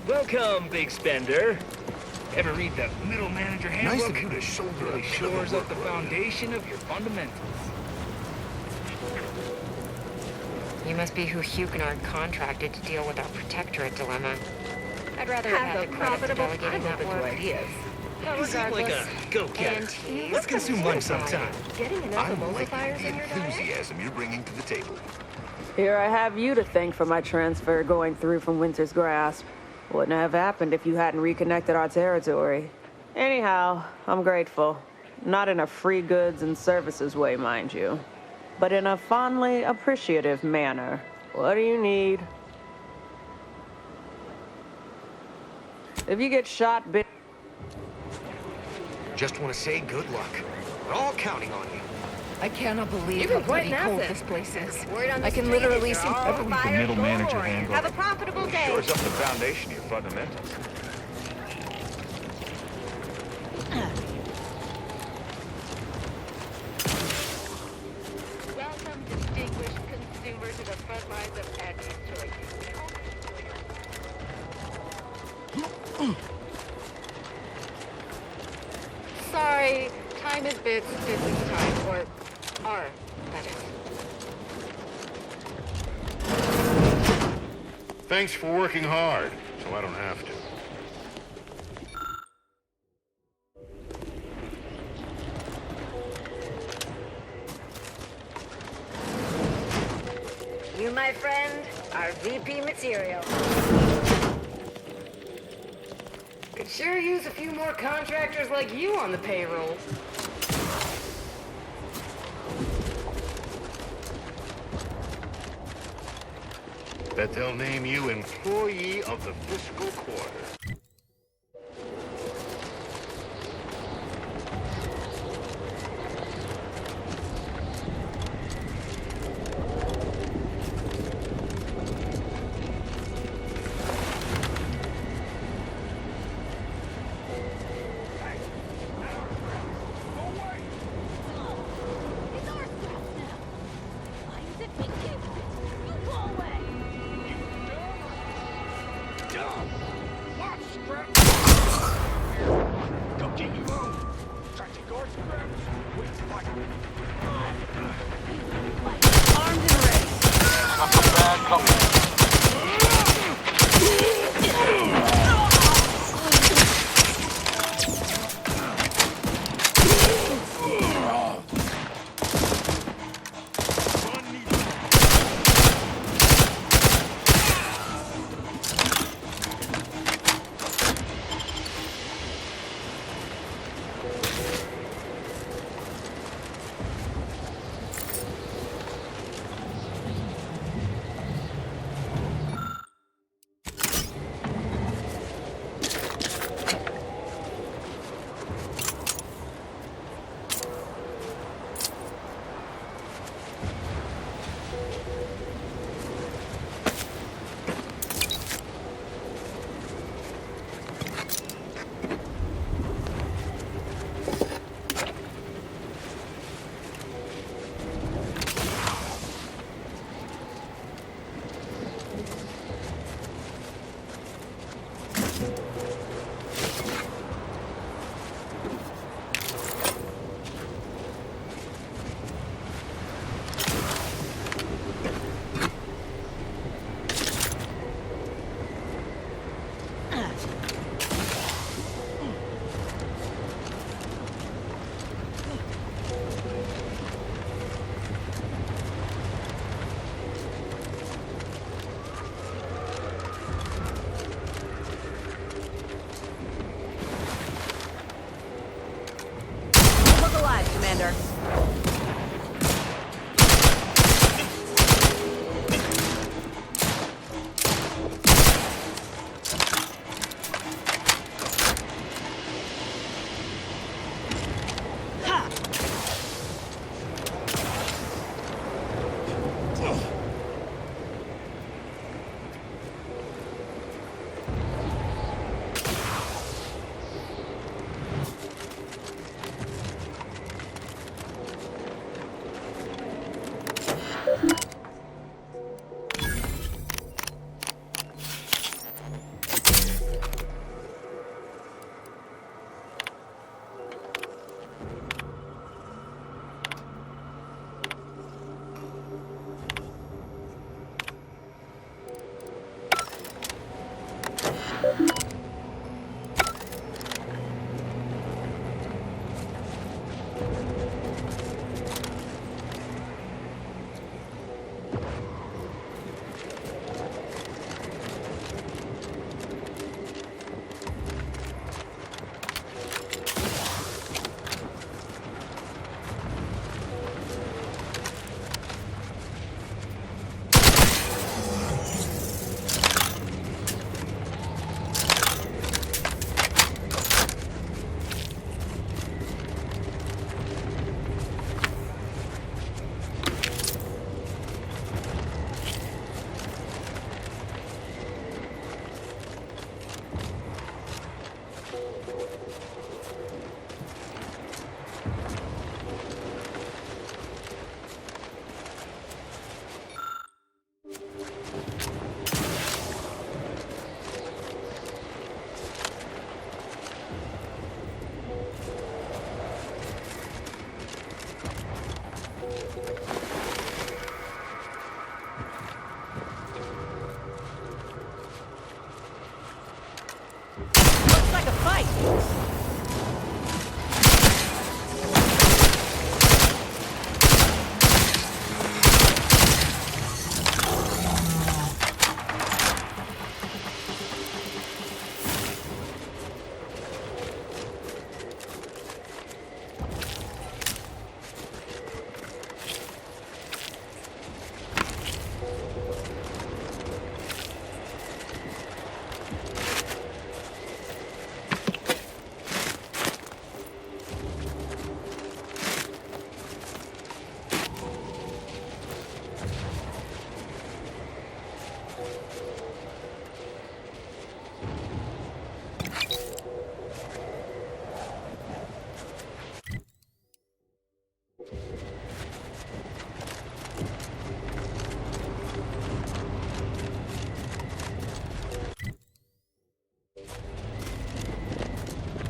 Welcome, big spender. Ever read the Middle Manager Handbook? Nice of you to shoulder Really a shores bit of up the workload. foundation of your fundamentals. You must be who Huguenot contracted to deal with our protectorate dilemma. I'd rather have had the credit for delegating that work. Ideas. But You seem like regardless, a go-getter. Let's get some lunch sometime. Getting enough I like emulsifiers the in your diet? enthusiasm you're bringing to the table. Here I have you to thank for my transfer going through from Winter's Grasp. Wouldn't have happened if you hadn't reconnected our territory. Anyhow, I'm grateful. Not in a free goods and services way, mind you, but in a fondly appreciative manner. What do you need? If you get shot, Just want to say good luck. We're all counting on you. I cannot believe You've how been quite bloody an cold asset. this place is. Word on the I can street literally is see. you're all The Middle Manager Handbook. Have a profitable day. Shores up the foundation of your fundamentals. Welcome, distinguished consumer, to the front lines of Auntie's Choice. Sorry, time is bits, bits is time, or are, that is. Thanks for working hard, so I don't have to. You, my friend, are VP material. Could sure use a few more contractors like you on the payroll. Bet they'll name you Employee of the Fiscal Quarter.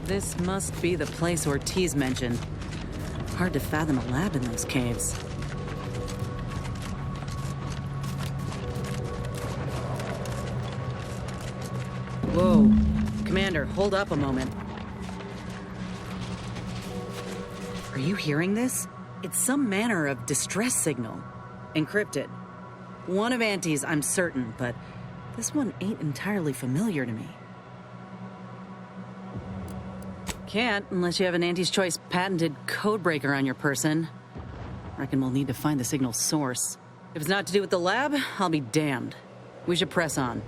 This must be the place Ortiz mentioned. Hard to fathom a lab in those caves. Whoa. Commander, hold up a moment. Are you hearing this? It's some manner of distress signal. Encrypted. One of Auntie's, I'm certain, but this one ain't entirely familiar to me. Can't unless you have an Auntie's Choice patented codebreaker on your person. Reckon we'll need to find the signal's source. If it's not to do with the lab, I'll be damned. We should press on.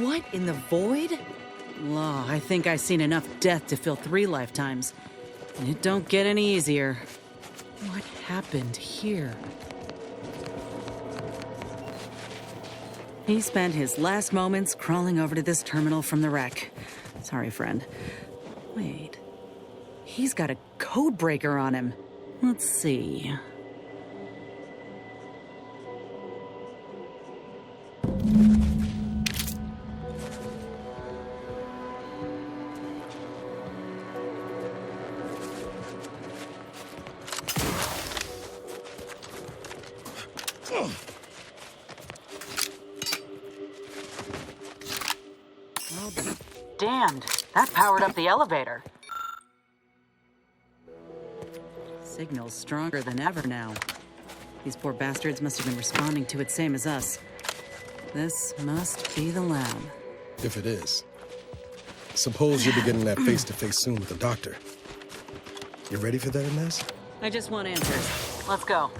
What in the void? Law, I think I've seen enough death to fill 3 lifetimes. And it don't get any easier. What happened here? He spent his last moments crawling over to this terminal from the wreck. Sorry, friend. Wait. He's got a code breaker on him. Let's see. Damned. That powered up the elevator. Signal's stronger than ever now. These poor bastards must have been responding to it same as us. This must be the lab. If it is. Suppose you'll be getting that face-to-face soon with the doctor. You ready for that, Inez? I just want answers. Let's go.